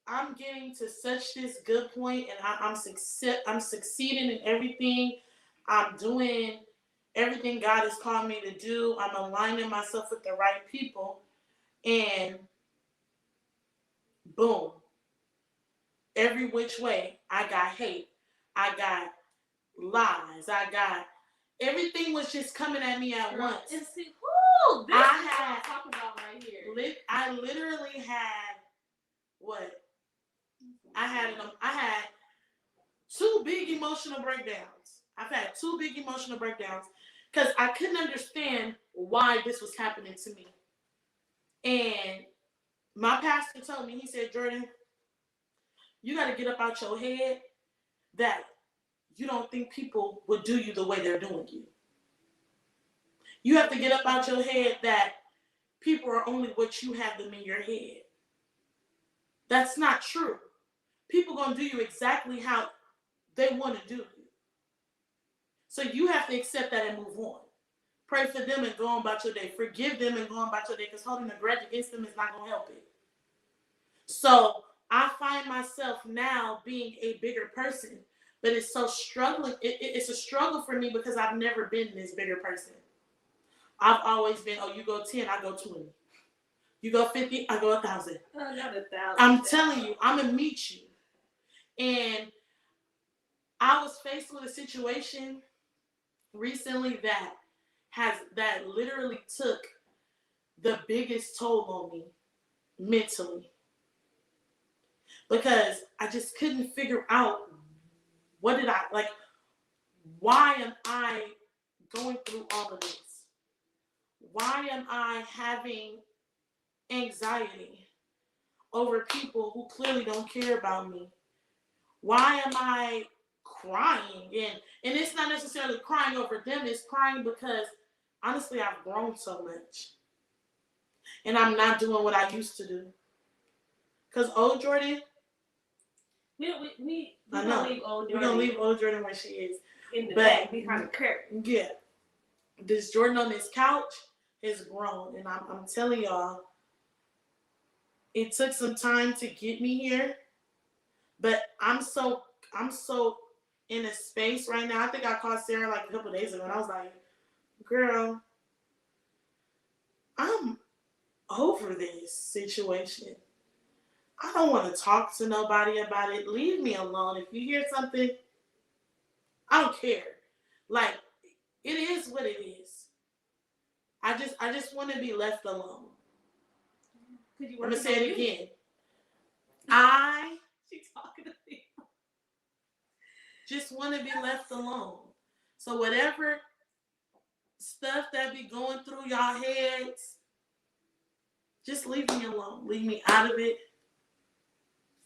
I'm getting to such this good point, and I'm succeeding in everything. I'm doing everything God has called me to do. I'm aligning myself with the right people, and boom, every which way, I got hate, I got lies, I got everything was just coming at me at once. And see, whoo, this is what I'm talking about right here. I literally had what? I had 2 big emotional breakdowns. I've had 2 big emotional breakdowns because I couldn't understand why this was happening to me. And my pastor told me, he said, Jordan, you got to get up out your head that you don't think people would do you the way they're doing you. You have to get up out your head that people are only what you have them in your head. That's not true. People going to do you exactly how they want to do you. So you have to accept that and move on. Pray for them and go on about your day. Forgive them and go on about your day, because holding a grudge against them is not going to help it. So I find myself now being a bigger person, but it's so struggling. It's a struggle for me because I've never been this bigger person. I've always been, you go 10, I go 20. You go 50, I go 1,000. Not 1,000. I'm telling you, I'm going to meet you. And I was faced with a situation recently that literally took the biggest toll on me mentally. Because I just couldn't figure out why am I going through all of this? Why am I having anxiety over people who clearly don't care about me? Why am I crying? And it's not necessarily crying over them. It's crying because, honestly, I've grown so much. And I'm not doing what I used to do. Because old Jordan... We're going to leave old Jordan. We're going to leave old Jordan where she is. In the back, behind the curtain. Yeah. This Jordan on this couch has grown. And I'm telling y'all, it took some time to get me here. But I'm so in a space right now. I think I called Sarah like a couple of days ago, and I was like, girl, I'm over this situation. I don't want to talk to nobody about it. Leave me alone. If you hear something, I don't care. Like, it is what it is. I just want to be left alone. I'm going to say it again. She's talking to me. Just want to be left alone. So whatever stuff that be going through y'all heads, just leave me alone. Leave me out of it.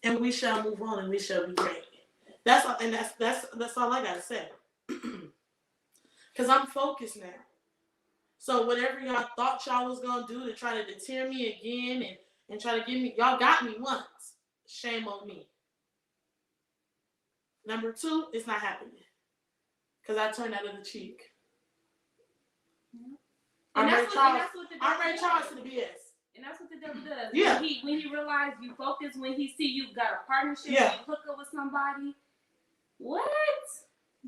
And we shall move on and we shall be great. That's all, and that's all I gotta say. Cause I'm focused now. So whatever y'all thought y'all was gonna do to try to deter me again and try to get me, y'all got me once. Shame on me. Number 2, it's not happening. Because I turned out of the cheek. I'm Ray Charles to the BS. And that's what the devil does. Yeah. When he realizes you focus, when he see you got a partnership, when you hook up with somebody, what?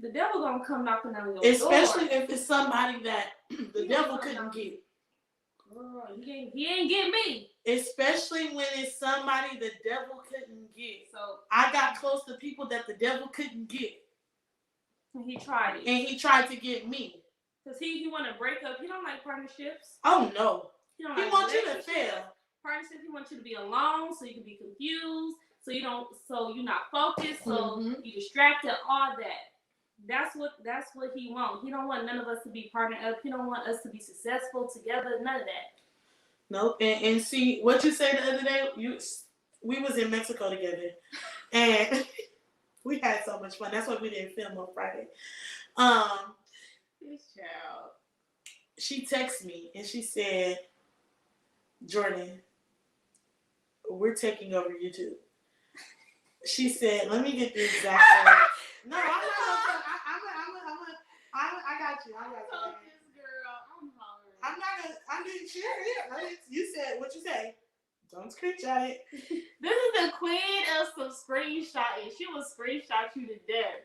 The devil gonna come knocking on your door. Especially if it's somebody that the devil couldn't get. Girl, he ain't get me. Especially when it's somebody the devil couldn't get. So I got close to people that the devil couldn't get. He tried it. And he tried to get me. Because he want to break up. He don't like partnerships. Oh, no. He don't He like wants you to fail. Partnerships, he wants you to be alone so you can be confused, so you're not focused, so you distracted, all that. That's what he wants. He don't want none of us to be partnered up. He don't want us to be successful together, none of that. Nope. And see, what you said the other day, we was in Mexico together. And we had so much fun. That's why we didn't film on Friday. This child. She texted me and she said, Jordan, we're taking over YouTube. She said, let me get the exact word. No, I'm not gonna I got you. I told this girl, I'm hollering. I didn't share it. You said what you say. Don't screenshot it. This is the queen of some screenshotting. She will screenshot you to death.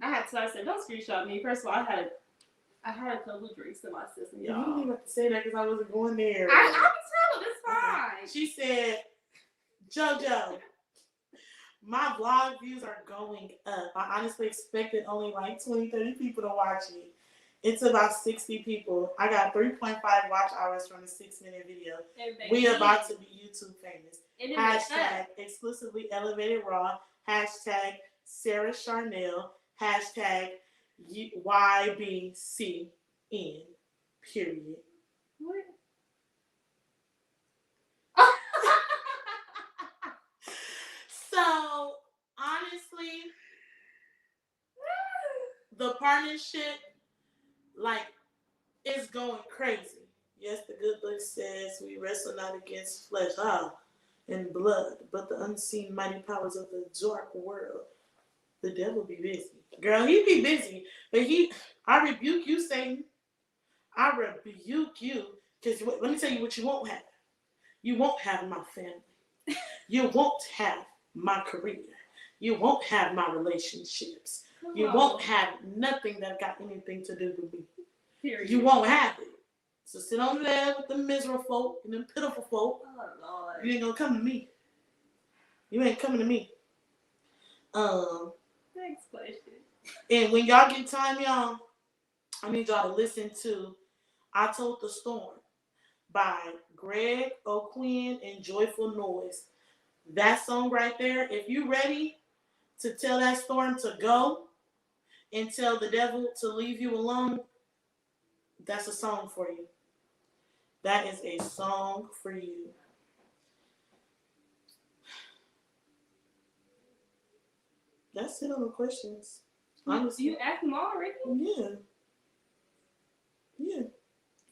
I said, don't screenshot me. First of all, I had a couple of drinks in my system, y'all. You didn't even have to say that because I wasn't going there. I was telling, it's fine. Okay. She said, JoJo, my vlog views are going up. I honestly expected only like 20, 30 people to watch it. It's about 60 people. I got 3.5 watch hours from the 6-minute video. We about to be YouTube famous. Hashtag exclusively elevated raw. Hashtag Sarah Charnel. Hashtag YBCN. Period. What? So, honestly, the partnership, like, is going crazy. Yes, the good book says we wrestle not against flesh and blood, but the unseen mighty powers of the dark world. The devil be busy. Girl, he be busy. But I rebuke you, Satan. I rebuke you. Because let me tell you what you won't have. You won't have my family. You won't have my career. You won't have my relationships. You won't have nothing that got anything to do with me. Period. You won't have it. So sit on there with the miserable folk and them pitiful folk. Oh, Lord. You ain't gonna come to me. You ain't coming to me. Next question. And when y'all get time, y'all, I need y'all to listen to I Told the Storm by Greg O'Quinn and Joyful Noise. That song right there, if you ready to tell that storm to go and tell the devil to leave you alone, that's a song for you. That is a song for you. That's it on the questions. Honestly. You asked them already? Yeah. Yeah.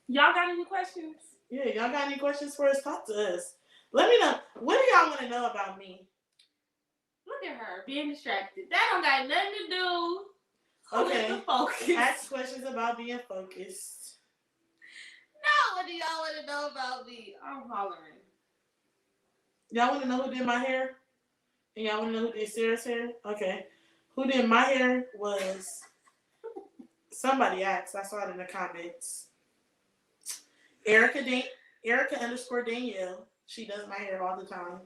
Y'all got any questions? Yeah, y'all got any questions for us? Talk to us. Let me know. What do y'all want to know about me? Look at her being distracted. That don't got nothing to do Okay. with the focus. Ask questions about being focused. No, what do y'all want to know about me? I'm hollering. Y'all want to know who did my hair? And y'all want to know who did Sarah's hair? Okay. Who did my hair was... Somebody asked. I saw it in the comments. Erica _ Danielle. She does my hair all the time.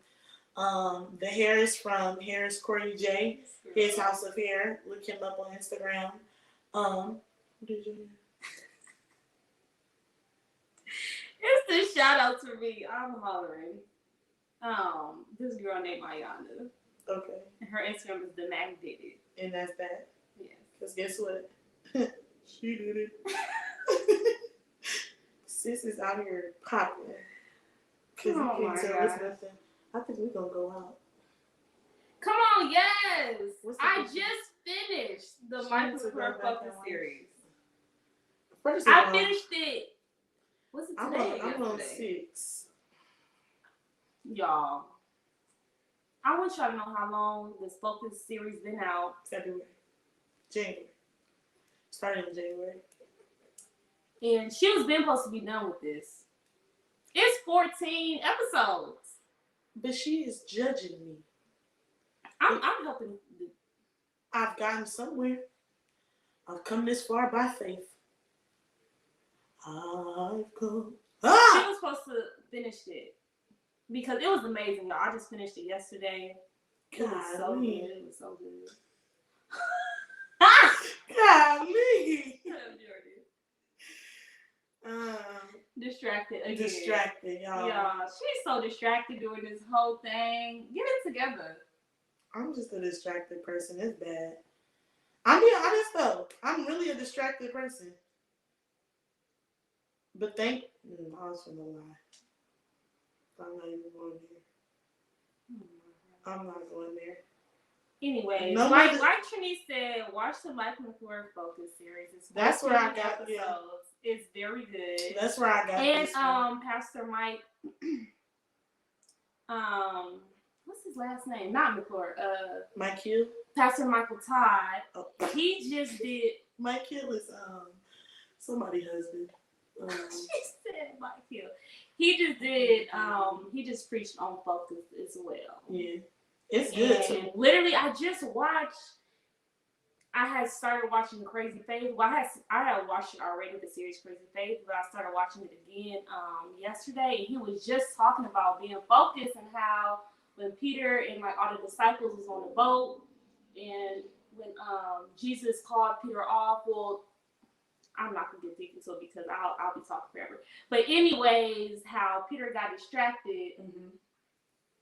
The hair is from Harris Corey J. His House of Hair. Look him up on Instagram. Who did your hair? It's the shout out to me. I'm hollering. This girl named Ayana. Okay. And her Instagram is The Mac Did It. And that's that. Yes. Because guess what? She did it. Sis is out here popping. Because you can't tell us nothing. I think we're going to go out. Come on, yes. I question? just finished the Michael Refocus series. First of all, I finished it. What's it today? I'm on 6. Y'all. I want y'all to know how long this Focus series been out. February. January. Started in January. And she was been supposed to be done with this. It's 14 episodes. But she is judging me. I'm helping. I've gotten somewhere. I've come this far by faith. I've come. She was supposed to finish it. because it was amazing, y'all. I just finished it yesterday. It was so good. Golly. It was so good. Golly. Distracted again. Distracted, y'all. Yeah, she's so distracted doing this whole thing. Get it together. I'm just a distracted person. It's bad. I'm being honest though. I'm really a distracted person. But I was gonna lie. I'm not even going there. I'm not going there. Anyways, No, like Trini said, watch the Mike McClure Focus series. It's that's where I got episodes. Yeah. It's very good. That's where I got. And this one. Pastor Mike, what's his last name? Not McClure. Mike Hill. Pastor Michael Todd. Oh. He just did. Mike Hill is somebody's husband. She said Mike Hill. He just did. He just preached on Focus as well. Yeah. It's good too. Literally, I had started watching Crazy Faith. Well, I had watched it already, the series Crazy Faith, but I started watching it again yesterday. And he was just talking about being focused and how when Peter and like all the disciples was on the boat, and when Jesus called Peter off. Well, I'm not gonna get deep into it because I'll be talking forever. But anyways, how Peter got distracted. Mm-hmm.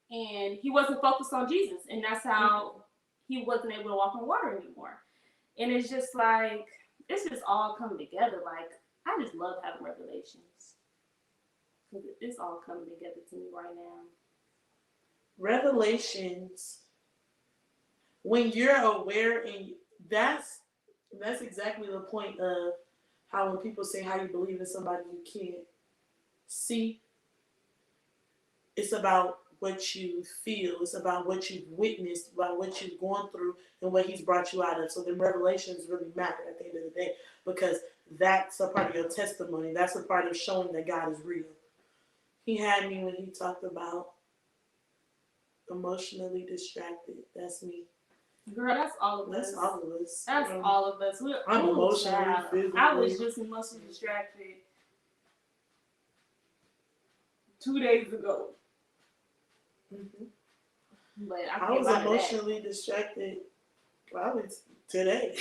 And he wasn't focused on Jesus. And that's how he wasn't able to walk on water anymore. And it's just like, it's just all coming together. Like, I just love having revelations. Because it's all coming together to me right now. Revelations, when you're aware, and that's exactly the point of how when people say how you believe in somebody you can't see, it's about what you feel. It's about what you've witnessed, about what you've gone through, and what he's brought you out of. So the revelations really matter at the end of the day, because that's a part of your testimony. That's a part of showing that God is real. He had me when he talked about emotionally distracted. That's me. Girl, that's all of us. That's all of us. That's all of us. I'm emotionally, physically. I was just emotionally distracted 2 days ago. Mm-hmm. But I was emotionally distracted probably today.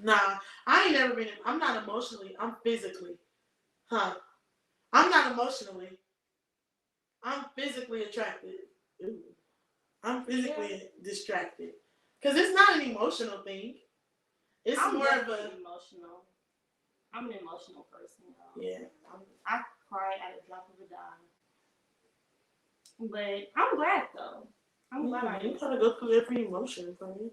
Nah, I ain't never been. I'm not emotionally. I'm physically. I'm not emotionally. I'm physically attracted. Ooh. I'm physically distracted. Because it's not an emotional thing. It's more of a emotional. I'm an emotional person, though. Yeah. I cry at a drop of a dime. But I'm glad, though. I'm glad. You gotta go through every emotion for me.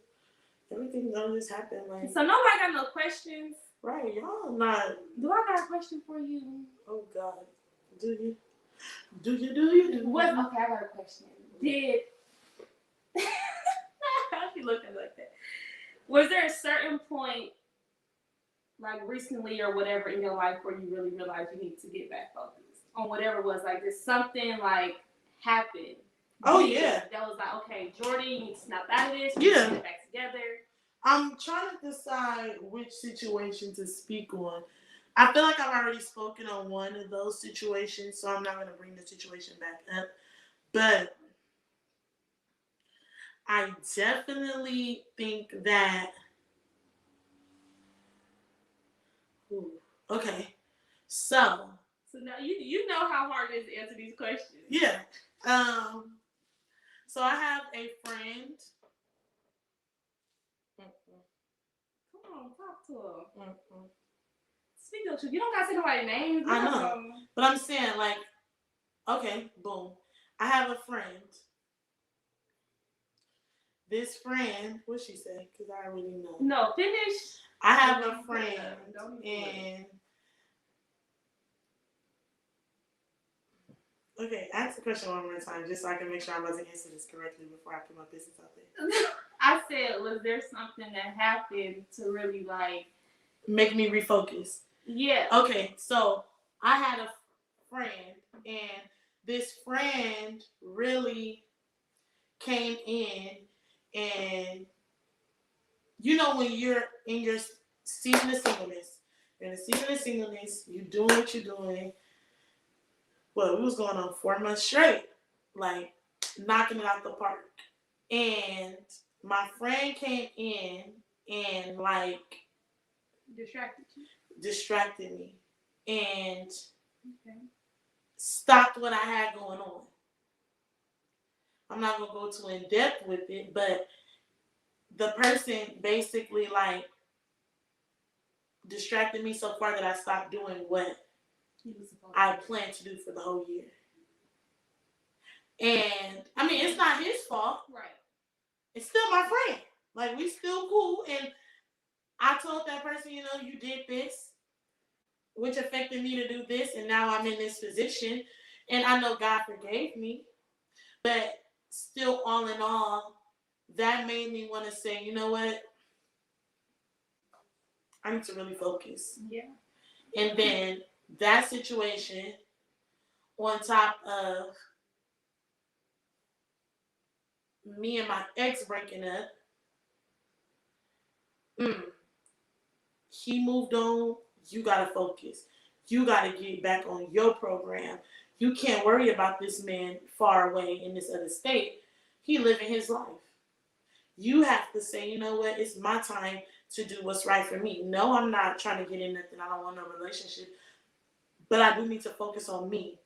Everything don't just happen like. So nobody got no questions? Right, y'all not. Do I got a question for you? Oh God, do you? Do you? What? Okay, I got a question. Did she looked at me like that? Was there a certain point, like recently or whatever in your life, where you really realized you need to get back focused on whatever it was? Like, did something like happen? Oh yeah. That was like, okay, Jordan, you need to snap out of this. Yeah. Get back together. I'm trying to decide which situation to speak on. I feel like I've already spoken on one of those situations, so I'm not going to bring the situation back up. But I definitely think that. Ooh, okay. So now you know how hard it is to answer these questions. Yeah. So I have a friend. Come on, talk to her. Speak the truth. You don't gotta say nobody's name. I know. But I'm saying, like, okay, boom. I have a friend. This friend, what'd she say? Because I already know. No, finish. I have a friend, and okay, ask the question one more time, just so I can make sure I'm about to answer this correctly before I put my business out there. I said, was there something that happened to really like make me refocus? Yeah. Okay, so I had a friend, and this friend really came in, and you know when you're in your season of singleness, you're doing what you're doing. Well, we was going on 4 months straight. like knocking it out the park. And my friend came in and like distracted me and stopped what I had going on. I'm not gonna go too in depth with it, but the person basically like distracted me so far that I stopped doing what I planned to do for the whole year. And I mean, it's not his fault. Right. It's still my friend. Like, we still cool. And I told that person, you know, you did this, which affected me to do this, and now I'm in this position. And I know God forgave me. But still, all in all, that made me want to say, you know what? I need to really focus. Yeah. And then that situation, on top of me and my ex breaking up, he moved on. You gotta focus. You gotta get back on your program. You can't worry about this man far away in this other state. He living his life. You have to say, you know what? It's my time to do what's right for me. No, I'm not trying to get in nothing. I don't want no relationship. But I do need to focus on me.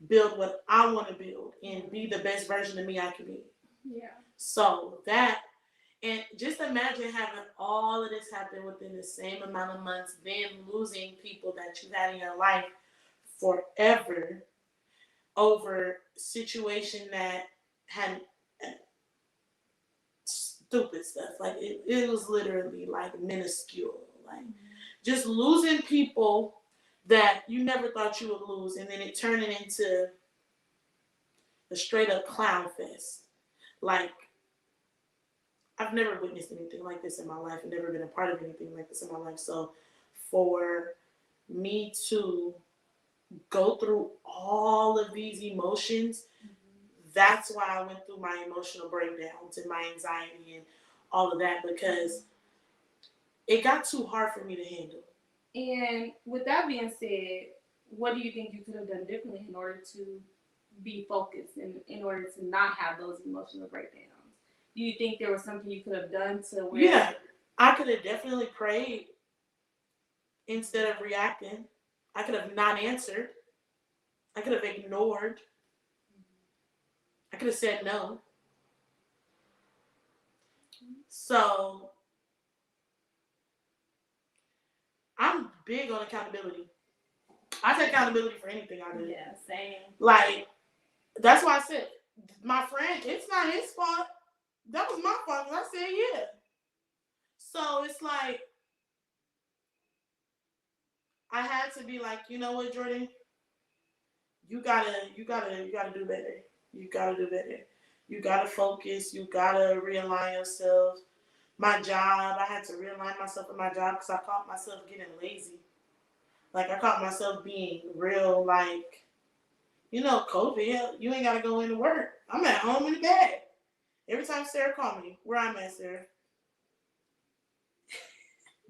Build what I want to build and be the best version of me I can be. Yeah. So that, and just imagine having all of this happen within the same amount of months, then losing people that you had in your life forever over situation that had stupid stuff. Like, it was literally like minuscule. Like, just losing people that you never thought you would lose, and then it turning into a straight up clown fest. Like, I've never witnessed anything like this in my life and never been a part of anything like this in my life. So for me to go through all of these emotions, that's why I went through my emotional breakdowns and my anxiety and all of that, because it got too hard for me to handle. And with that being said, what do you think you could have done differently in order to be focused and in order to not have those emotional breakdowns? Do you think there was something you could have done to where... Yeah, I could have definitely prayed instead of reacting. I could have not answered. I could have ignored. I could have said no. So I'm big on accountability. I take accountability for anything I do. Yeah, same. Like, that's why I said, my friend, it's not his fault. That was my fault. And I said, yeah. So it's like, I had to be like, you know what, Jordan? You gotta do better. You gotta do better. You gotta focus. You gotta realign yourself. My job, I had to realign myself in my job because I caught myself getting lazy. Like, I caught myself being real, like, you know, COVID, you ain't gotta go into work. I'm at home in the bed. Every time Sarah called me, where I'm at, Sarah?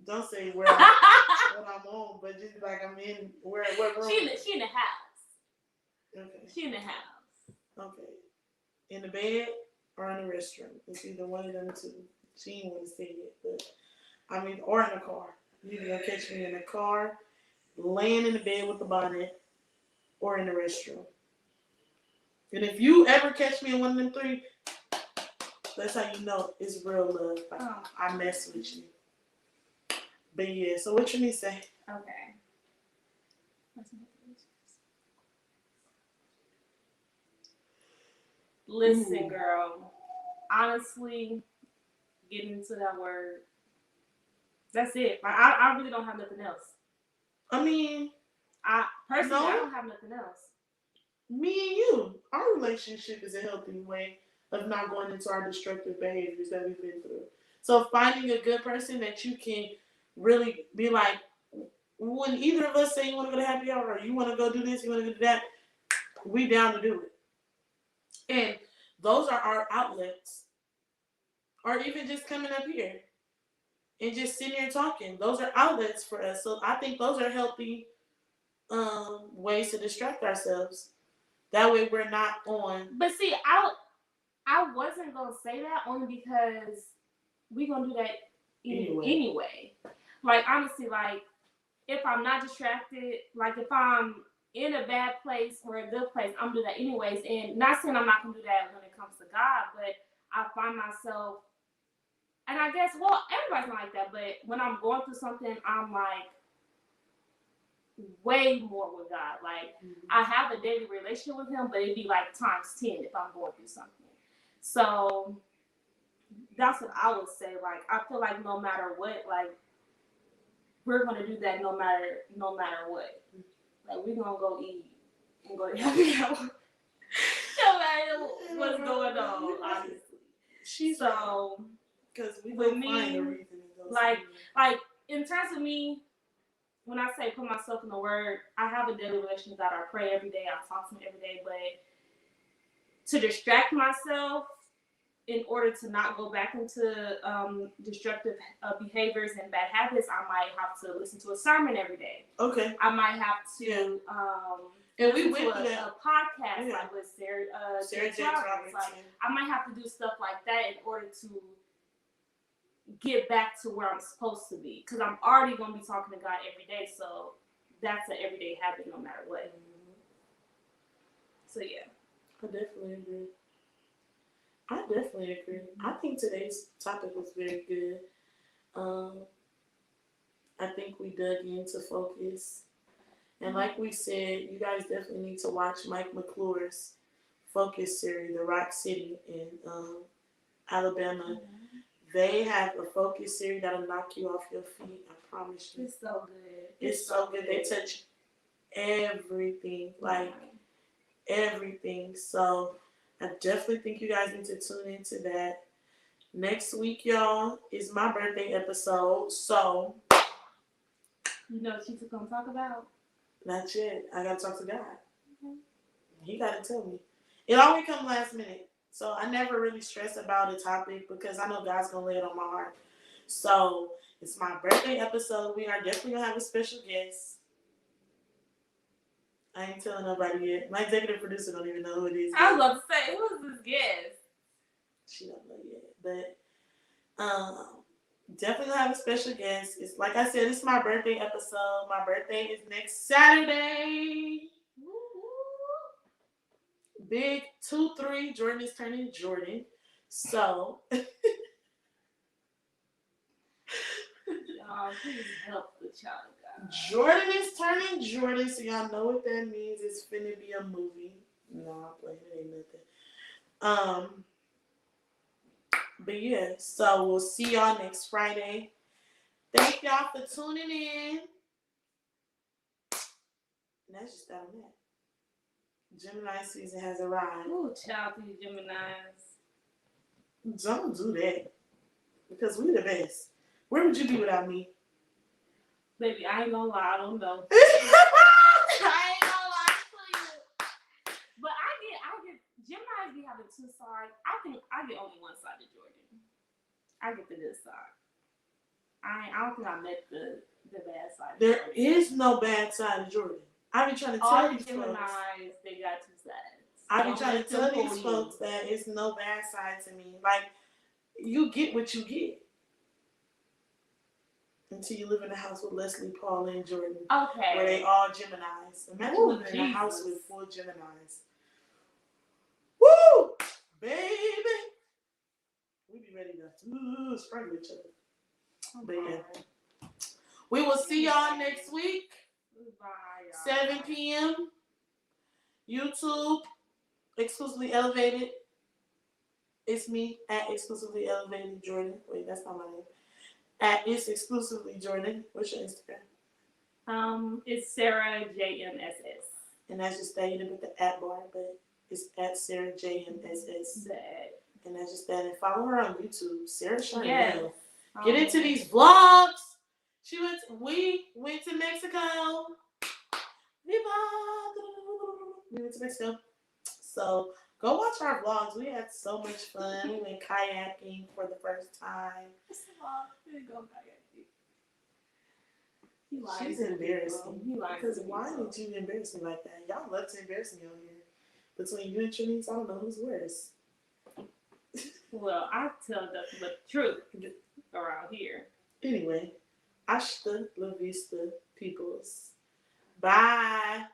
Don't say where I'm on, but just like I'm in, what room? She in the house. Okay. She in the house. Okay. In the bed or in the restroom. It's either one of them two. She ain't want to say it, but I mean, or in the car. You either gonna catch me in the car, laying in the bed with the bonnet, or in the restroom. And if you ever catch me in one of them three, that's how you know it's real love. Like, I mess with you. But yeah, so what you need to say? Okay. Listen, girl. Honestly, getting into that word. That's it. I really don't have nothing else. I mean, I don't have nothing else. Me and you, our relationship is a healthy way of not going into our destructive behaviors that we've been through. So finding a good person that you can really be like, when either of us say you want to go to happy hour or you want to go do this, you want to go do that, we down to do it. And those are our outlets. Or even just coming up here and just sitting here talking. Those are outlets for us. So I think those are healthy ways to distract ourselves. That way we're not on. But see, I wasn't gonna say that only because we gonna do that anyway. Like honestly, like if I'm not distracted, like if I'm in a bad place or a good place, I'm gonna do that anyways. And not saying I'm not gonna do that when it comes to God, but I find myself, and I guess, well, everybody's not like that, but when I'm going through something, I'm like way more with God. Like I have a daily relationship with Him, but it'd be like times 10 if I'm going through something. So that's what I would say. Like I feel like no matter what, like we're gonna do that no matter what. Like we're gonna go eat and go to happy hour. No matter what's going on, honestly. So because we with find a reason to go like in terms of me, when I say put myself in the Word, I have a daily relationship with God. I pray every day. I talk to Him every day. But to distract myself in order to not go back into destructive behaviors and bad habits, I might have to listen to a sermon every day. Okay. I might have to and we listen to a podcast like with Sarah J. Roberts. Like I might have to do stuff like that in order to get back to where I'm supposed to be, because I'm already going to be talking to God every day, so that's an everyday habit no matter what. So yeah, I definitely agree. I think today's topic was very good. I think we dug into focus, and like we said, you guys definitely need to watch Mike McClure's Focus series, The Rock City in Alabama. They have a focus series that'll knock you off your feet. I promise you. It's so good. It's so good. They touch everything, like everything. So I definitely think you guys need to tune into that. Next week, y'all, is my birthday episode. So you know what she's gonna talk about? Not yet. I gotta talk to God. He gotta tell me. It always comes last minute. So I never really stress about a topic because I know God's going to lay it on my heart. So it's my birthday episode. We are definitely going to have a special guest. I ain't telling nobody yet. My executive producer don't even know who it is. I was about to say, who's this guest? She don't know yet. But definitely going to have a special guest. It's like I said, it's my birthday episode. My birthday is next Saturday. Big 2-3. Jordan is turning Jordan. So y'all, please help the child of God. Jordan is turning Jordan, so y'all know what that means. It's finna be a movie. No, I'm playing. It ain't nothing. But yeah, so we'll see y'all next Friday. Thank y'all for tuning in. And that's just that on that. Gemini season has arrived. Ooh, child, these Geminis. Don't do that. Because we the best. Where would you be without me? Baby, I ain't gonna lie, I don't know. I ain't gonna lie to you. But I get Geminis be having two sides. I think I get only one side of Jordan. I get the good side. I don't think I met the bad side. There is no bad side of Jordan. I be trying to tell these Geminis, folks. they got two sides. I be trying to tell these folks that it's no bad side to me. Like, you get what you get. Until you live in a house with Leslie, Paul, and Jordan. Okay. Where they all Geminis. Imagine living in a house with full Geminis. Woo! Baby! We be ready to strangle each other. But yeah. We will see y'all next week. Bye, 7 p.m. YouTube. Exclusively Elevated. It's me at Exclusively Elevated Jordan. Wait, that's not my name. At It's Exclusively Jordan. What's your Instagram? It's Sarah JMSS. And that's just that. You didn't put the at bar, but it's at Sarah JMSS. And that's just that. And follow her on YouTube, Sarah Charnel. Yes. Get into these vlogs. We went to Mexico. We went to Mexico. So go watch our vlogs. We had so much fun. We went kayaking for the first time. She's embarrassing. Because why did you embarrass me like that? Y'all love to embarrass me on here. Between you and Trinice, I don't know who's worse. Well, I tell nothing but the truth around here. Anyway, hasta la vista, peoples. Bye.